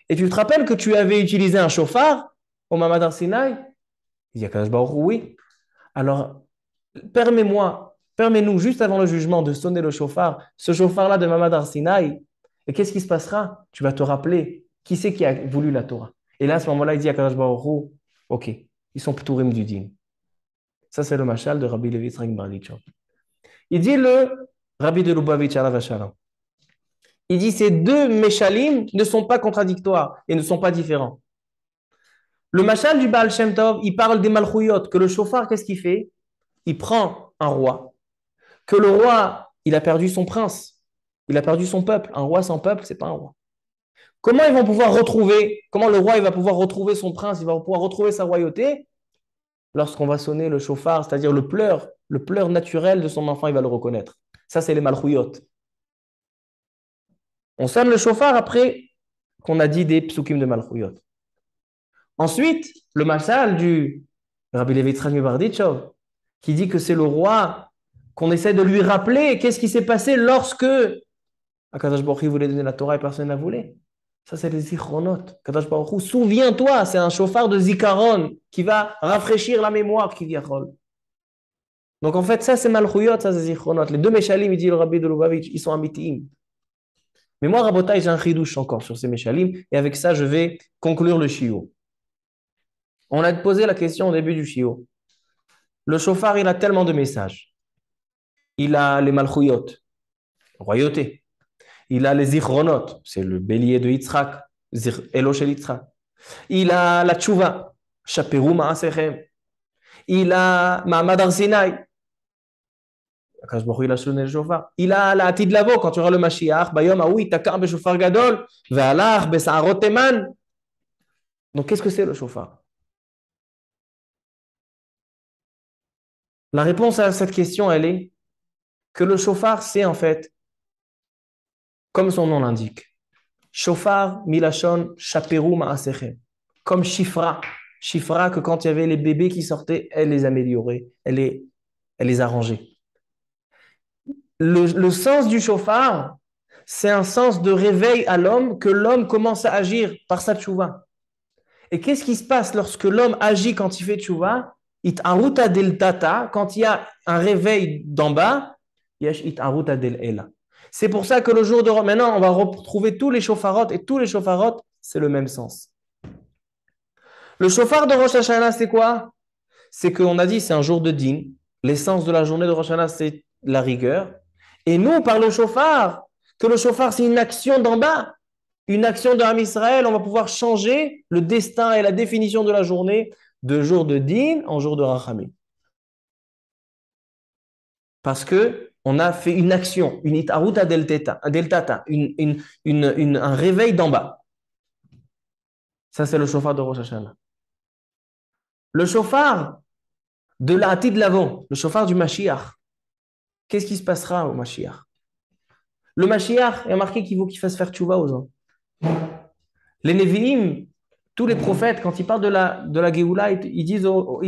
Et tu te rappelles que tu avais utilisé un chauffard au Mamad Arsinaï? Il dit à Kadosh Baruch Hu, oui. Alors, permets-nous, juste avant le jugement, de sonner le chauffard, ce chauffard-là de Mamad Arsinaï. Et qu'est-ce qui se passera? Tu vas te rappeler qui c'est qui a voulu la Torah. Et là, à ce moment-là, il dit à Kadosh Baruch Hu, ok, ils sont p'tourim du din. Ça, c'est le mashal de Rabbi Levi Yitzhak Barditchov. Il dit le Rabbi de Lubavitch alav hashalom. Il dit ces deux meshalim ne sont pas contradictoires et ne sont pas différents. Le mashal du Baal Shem Tov, il parle des malchouyot, que le chauffard, qu'est-ce qu'il fait? Il prend un roi, que le roi, il a perdu son prince, il a perdu son peuple. Un roi sans peuple, c'est pas un roi. Comment ils vont pouvoir retrouver, comment le roi il va pouvoir retrouver son prince, il va pouvoir retrouver sa royauté? Lorsqu'on va sonner le chauffard, c'est-à-dire le pleur naturel de son enfant, il va le reconnaître. Ça, c'est les malchouyot. On sonne le chauffard après qu'on a dit des psukim de malchouyot. Ensuite, le mashal du Rabbi Levi Yitzhak Barditchov, qui dit que c'est le roi qu'on essaie de lui rappeler qu'est-ce qui s'est passé lorsque Akadosh Baruch Hu voulait donner la Torah et personne ne la voulait. Ça, c'est les zichronot. Akadosh Baruch Hu, souviens-toi, c'est un chauffard de zikaron qui va rafraîchir la mémoire qui vient. Donc en fait, ça c'est malchouyot, ça c'est zichronot. Les deux meshalim, il dit le Rabbi de Lubavitch, ils sont amitim. Mais moi, Rabotai, j'ai un chidouche encore sur ces Meshalim, et avec ça, je vais conclure le shiur. On a posé la question au début du shiur. Le shofar, il a tellement de messages. Il a les malchouyot, royauté. Il a les zichronot, c'est le bélier de Yitzhak, Eloshel Yitzhak. Il a la tchouva, Shaperu Ma'asechem. Il a Ma'amad Har Sinai. Akash Baruch Hu, il a sonné le shofar. Il a la Atid Lavo, quand tu auras le Mashiach, Bayom Aoui, Takar Beshofar Gadol, Ve'alach Besa'arot Teman. Donc, qu'est-ce que c'est le shofar? La réponse à cette question, elle est que le shofar, c'est en fait, comme son nom l'indique, shofar milachon shaperu ma'asechem, comme Shifra. Shifra, que quand il y avait les bébés qui sortaient, elle les améliorait, elle les arrangeait. Le sens du shofar, c'est un sens de réveil à l'homme, que l'homme commence à agir par sa tchouva. Et qu'est-ce qui se passe lorsque l'homme agit quand il fait tchouva? It aruta del tata, quand il y a un réveil d'en bas, yesh it aruta del ela. C'est pour ça que le jour de... Maintenant, on va retrouver tous les shofarot, et tous les shofarot, c'est le même sens. Le shofar de Rosh Hashanah, c'est quoi? C'est qu'on a dit, c'est un jour de din. L'essence de la journée de Rosh Hashanah, c'est la rigueur. Et nous, par le shofar, que le shofar, c'est une action d'en bas, une action de Ham Israël, on va pouvoir changer le destin et la définition de la journée de jour de din en jour de rachamim. Parce que on a fait une action, une itaruta deltata, un réveil d'en bas. Ça, c'est le shofar de Rosh Hashanah. Le shofar de la Hatid Lavo, le shofar du Mashiach. Qu'est-ce qui se passera au Mashiach? Le Mashiach, il y a marqué qu'il faut qu'il fasse faire tchouva aux gens. Les Nevi'im, tous les prophètes, quand ils parlent de la Géoula, ils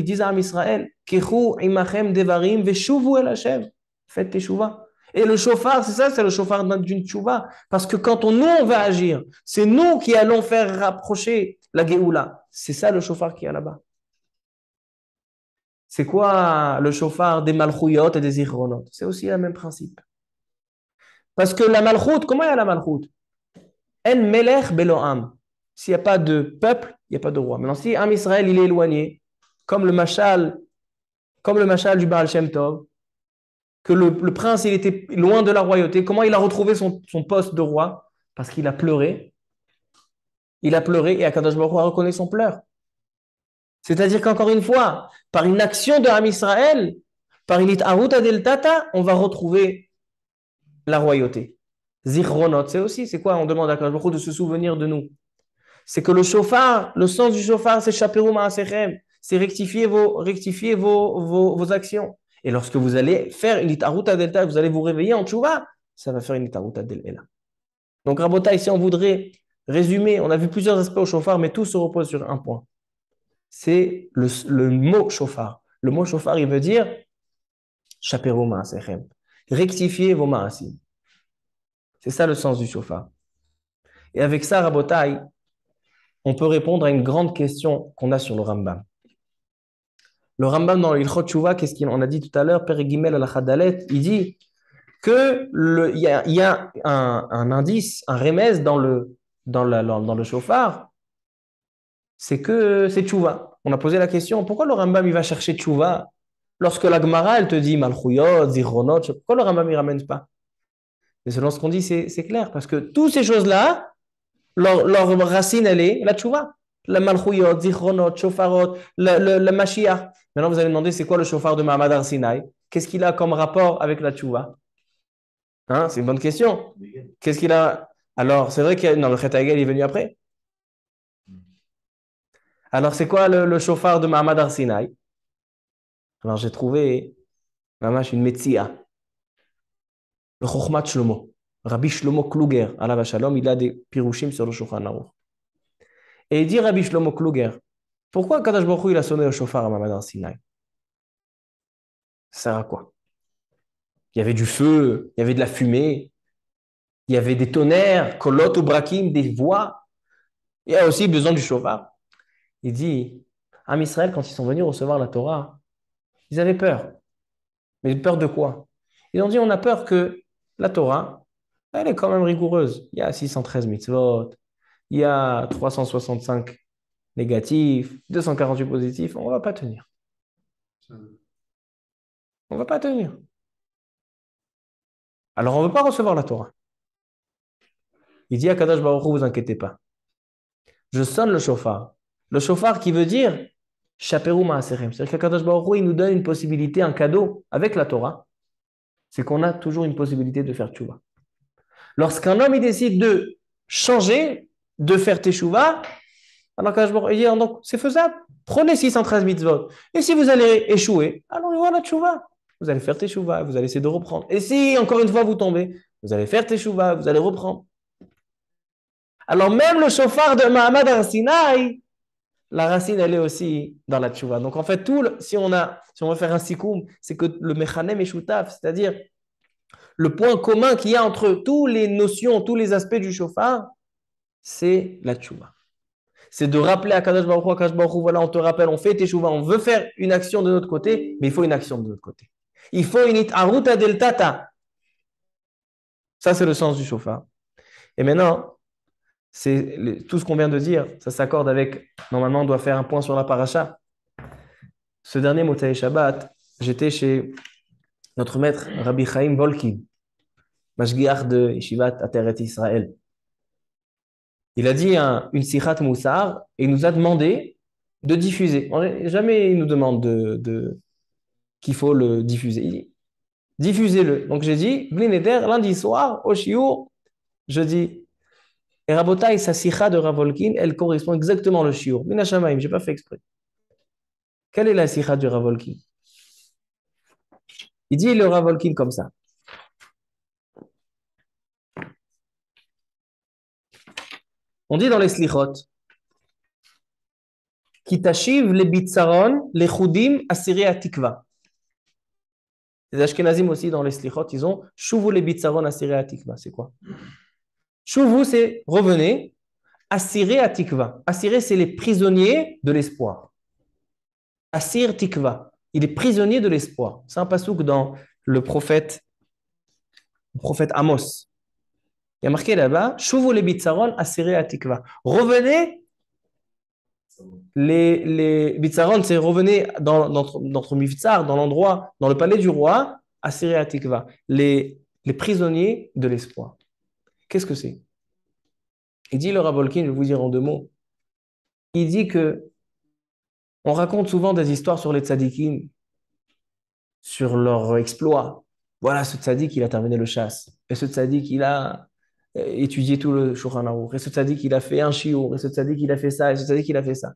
disent à Am Israël, Kechu imachem devarim veshuvu el Hashem. Faites teshuvah. Et le shofar, c'est ça, c'est le shofar d'une tchouva. Parce que quand nous, on va agir, c'est nous qui allons faire rapprocher la Géoula. C'est ça le shofar qui est là-bas. C'est quoi le shofar des malchouyot et des ichronot? C'est aussi le même principe. Parce que la malchout, comment il y a la malchout? En melech beloam. S'il n'y a pas de peuple, il n'y a pas de roi. Maintenant, si Am Israël, il est éloigné, comme le mashal du Baal Shem Tov, que le prince, il était loin de la royauté, comment il a retrouvé son poste de roi? Parce qu'il a pleuré. Il a pleuré et Akadosh Baruch Hu a reconnu son pleur. C'est-à-dire qu'encore une fois, par une action de Am Israël, par une itaruta del tata, on va retrouver la royauté. Zichronot, c'est quoi? On demande à Akadosh Baruch Hu de se souvenir de nous. C'est que le shofar, le sens du shofar, c'est shaperu ma'asechem, c'est rectifier vos actions. Et lorsque vous allez faire une itaruta del tata, vous allez vous réveiller en tchouva, ça va faire une itaruta del ela. Donc, Rabota, ici, on voudrait résumer, on a vu plusieurs aspects au shofar, mais tout se repose sur un point. C'est le mot shofar. Le mot shofar, il veut dire shaperu ma'asechem. Rectifiez vos ma'asim. C'est ça le sens du shofar. Et avec ça, Rabotai, on peut répondre à une grande question qu'on a sur le Rambam. Le Rambam, dans l'Ilchot Teshuvah, qu'est-ce qu'on a dit tout à l'heure, Perek Gimel al Chadalet, il dit que il y a un indice, un remez dans le shofar, c'est que c'est Teshuvah. On a posé la question, pourquoi le Rambam il va chercher Teshuvah lorsque la Gemara elle te dit Malchuyot, Zichronot, pourquoi le Rambam il ramène pas? Et selon ce qu'on dit, c'est clair, parce que toutes ces choses-là, leur racine, elle est la tchouva. La malchouyot, zichronot, shofarot, le mashiach. Maintenant, vous allez me demander, c'est quoi le shofar de Ma'amad Har Sinai? Qu'est-ce qu'il a comme rapport avec la tchouva? Hein, c'est une bonne question. Qu'est-ce qu'il a? Alors, c'est vrai que le Chet HaEgel est venu après. Alors, c'est quoi le shofar de Ma'amad Har Sinai? Alors, j'ai trouvé une metzia. Le Chokhmat Shlomo. Rabbi Shlomo Kluger, alav shalom, il a des pirouchim sur le Shulchan Aruch. Et il dit Rabbi Shlomo Kluger, pourquoi Kadosh Baruch Hu il a sonné le shofar à Ma'amad Har Sinai? Ça sert à quoi? Il y avait du feu, il y avait de la fumée, il y avait des tonnerres, kolot ou brakim, des voix. Il y a aussi besoin du shofar. Il dit, Am Israël, quand ils sont venus recevoir la Torah, ils avaient peur. Mais peur de quoi? Ils ont dit, on a peur que la Torah, elle est quand même rigoureuse. Il y a 613 mitzvot, il y a 365 négatifs, 248 positifs. On ne va pas tenir. On ne va pas tenir. Alors, on ne veut pas recevoir la Torah. Il dit à Kadosh Baruch Hu, vous inquiétez pas. Je sonne le shofar. Le shofar qui veut dire Chaperu Maaserem. C'est-à-dire que Kadosh Baruch Hu, il nous donne une possibilité, un cadeau avec la Torah. C'est qu'on a toujours une possibilité de faire tchouva. Lorsqu'un homme il décide de changer, de faire teshuva, alors Kadosh Baruch Hu, il dit donc c'est faisable. Prenez 613 mitzvot. Et si vous allez échouer, alors il y aura la tchouva. Vous allez faire teshuva, vous allez essayer de reprendre. Et si encore une fois vous tombez, vous allez faire teshuva, vous allez reprendre. Alors même le shofar de Mahamad Arsinaï, la racine, elle est aussi dans la tchouva. Donc en fait, si on veut faire un sikoum, c'est que le mechanem est choutaf, c'est-à-dire le point commun qu'il y a entre toutes les notions, tous les aspects du shofar, c'est la tchouva. C'est de rappeler à Kadosh Baruch Hu, voilà, on te rappelle, on fait teshuva, on veut faire une action de notre côté, mais il faut une action de notre côté. Il faut une itaruta del tata. Ça, c'est le sens du shofar. Et maintenant, tout ce qu'on vient de dire, ça s'accorde avec, normalement, on doit faire un point sur la paracha. Ce dernier Motsei Shabbat, j'étais chez notre maître Rabbi Chaim Volkin, Mashgiach de Yeshivat Ateret Israël. Il a dit une Sichat Moussar et il nous a demandé de diffuser. Jamais il nous demande qu'il faut le diffuser. Il dit diffusez-le. Donc j'ai dit, Blineder, lundi soir, au Shiur, je dis, et Rabotai, sa Sichat de Rav Volkin, elle correspond exactement au Shiur. Mina Shamaim, je n'ai pas fait exprès. Quelle est la Sichat du Rav Volkin? Il dit le Rav Volkin comme ça. On dit dans les Slichot, qui t'achive les bitzaron, les choudim, asiré à tikva. Les Ashkenazim aussi dans les Slichot, ils ont chouvu les bitzaron, asiré à tikva. C'est quoi? Chouvu, c'est revenez, asiré à tikva. Asiré, c'est les prisonniers de l'espoir. Asir tikva, il est prisonnier de l'espoir. C'est un pasouk dans le prophète Amos. Il y a marqué là-bas, chouvu les bitzaron, asiré à tikva. Revenez. Les bitzaron, c'est revenez dans notre miftsar, dans l'endroit, dans le palais du roi, à Siré Atikva, les prisonniers de l'espoir. Qu'est-ce que c'est? Il dit le Rav Volkin, je vais vous dire en deux mots. Il dit que on raconte souvent des histoires sur les tzadikim, sur leur exploit. Voilà, ce tzadik, il a terminé le chasse. Et ce tzadik, il a étudié tout le Shulchan Aruch. Et ce tzadik, il a fait un shiur. Et ce tzadik, il a fait ça. Et ce tzadik, il a fait ça.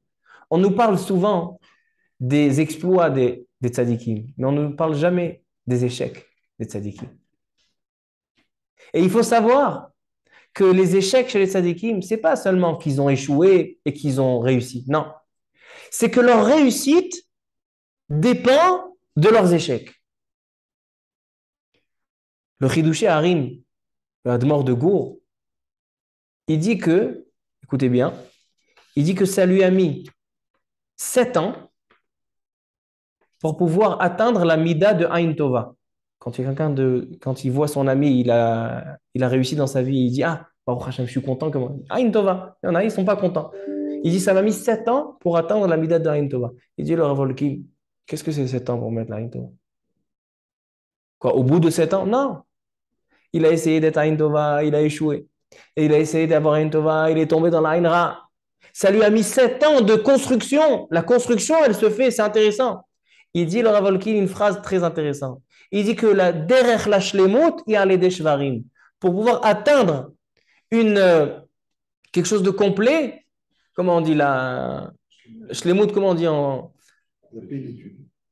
On nous parle souvent des exploits des tzadikim, mais on ne nous parle jamais des échecs des tzadikim. Et il faut savoir que les échecs chez les tzadikim, ce n'est pas seulement qu'ils ont échoué et qu'ils ont réussi. Non. C'est que leur réussite dépend de leurs échecs. Le Chidouché Harim, le Hadmor de Gour, il dit que, écoutez bien, il dit que ça lui a mis 7 ans pour pouvoir atteindre la mida de Ain Tova. Quand il voit son ami, il a réussi dans sa vie, il dit ah, Baruch Hashem, je suis content. Ain Tova. Il y en a, ils ne sont pas contents. Il dit ça m'a mis 7 ans pour atteindre la mida de Ain Tova. Il dit le Rav Volkin, qu'est-ce que c'est 7 ans pour mettre la Ain Tova? Quoi, au bout de 7 ans? Non. Il a essayé d'être Ain Tova, il a échoué. Et il a essayé d'avoir Ain Tova, il est tombé dans la Ain Ra. Ça lui a mis 7 ans de construction. La construction, elle se fait, c'est intéressant. Il dit, le Rav Volkin, une phrase très intéressante. Il dit que la derech la shlemut ya'alei shvarim. Pour pouvoir atteindre quelque chose de complet, comment on dit la shlemut, comment on dit en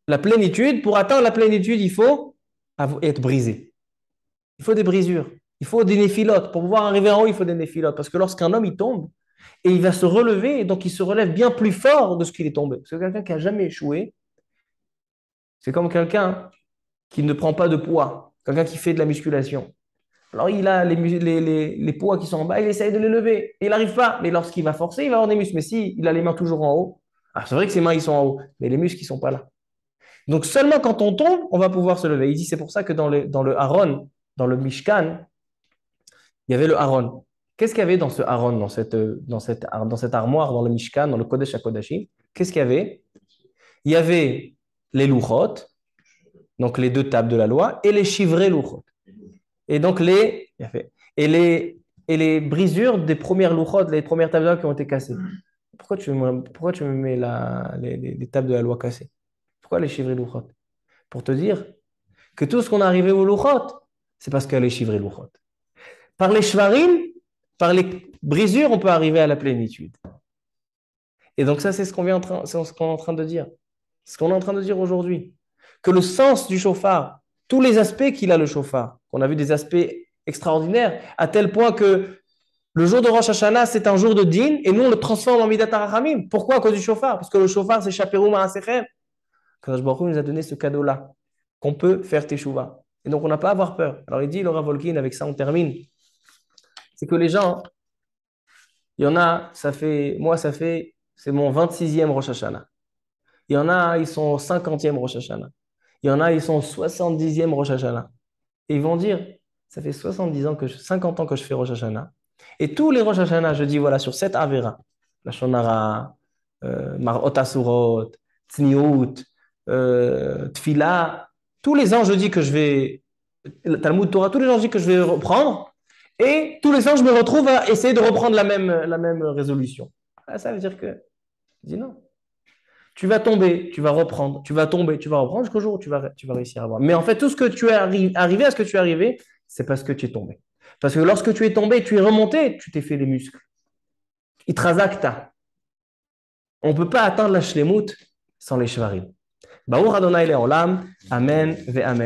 la plénitude. Pour atteindre la plénitude, il faut être brisé. Il faut des brisures. Il faut des néphilotes. Pour pouvoir arriver en haut, il faut des néphilotes. Parce que lorsqu'un homme, il tombe, et il va se relever, et donc il se relève bien plus fort de ce qu'il est tombé. Parce que quelqu'un qui n'a jamais échoué, c'est comme quelqu'un qui ne prend pas de poids, quelqu'un qui fait de la musculation. Alors il a les poids qui sont en bas, il essaye de les lever, et il n'arrive pas. Mais lorsqu'il va forcer, il va avoir des muscles. Mais si il a les mains toujours en haut, c'est vrai que ses mains ils sont en haut, mais les muscles ils sont pas là. Donc seulement quand on tombe, on va pouvoir se lever. Il dit c'est pour ça que dans le Haron, dans le Mishkan, il y avait le Haron. Qu'est-ce qu'il y avait dans ce Haron, dans cette armoire, dans le Mishkan, dans le Kodesh HaKodashim? Qu'est-ce qu'il y avait? Il y avait les Luchot, donc les deux tables de la loi, et les Shivrei Luchot. Et donc les brisures des premières Luchot, les premières tables de la loi qui ont été cassées. Pourquoi tu me mets les tables de la loi cassées? Pourquoi les Shivrei Luchot? Pour te dire que tout ce qu'on est arrivé aux Luchot, c'est parce qu'il y a les Shivrei Luchot. Par les Shvarim, par les brisures, on peut arriver à la plénitude. Et donc ça, c'est ce qu'on est en train de dire. Ce qu'on est en train de dire aujourd'hui. Que le sens du shofar, tous les aspects qu'il a le shofar, qu'on a vu des aspects extraordinaires, à tel point que le jour de Rosh Hashanah, c'est un jour de din, et nous, on le transforme en Midat HaRachamim. Pourquoi? À cause du shofar. Parce que le shofar, c'est Chaperoum Ma'asechem. Kadosh Baruch Hu nous a donné ce cadeau-là, qu'on peut faire teshuva. Et donc, on n'a pas à avoir peur. Alors, il dit, Laura Volkin, avec ça, on termine. C'est que les gens, il y en a, c'est mon 26e Rosh Hashanah. Il y en a, ils sont au 50e Rosh Hashanah. Il y en a, ils sont au 70e Rosh Hashanah. Et ils vont dire, ça fait 50 ans que je fais Rosh Hashanah. Et tous les Rosh Hashanah, je dis, voilà, sur cette Avera, la Shonara, Mar'ot Asurot, Tzniut, Tfila, tous les ans, je dis que je vais, le Talmud Torah, tous les ans, je dis que je vais reprendre. Et tous les ans, je me retrouve à essayer de reprendre la même résolution. Ah, ça veut dire que, je dis non. Tu vas tomber, tu vas reprendre, tu vas tomber, tu vas reprendre jusqu'au jour où tu vas réussir à voir. Mais en fait, tout ce que tu es arrivé à ce que tu es arrivé, c'est parce que tu es tombé. Parce que lorsque tu es tombé, tu es remonté, tu t'es fait les muscles. Itrazakta. On ne peut pas atteindre la shlemut sans les shvarim. Baruch Adonai Leolam. Amen ve amen.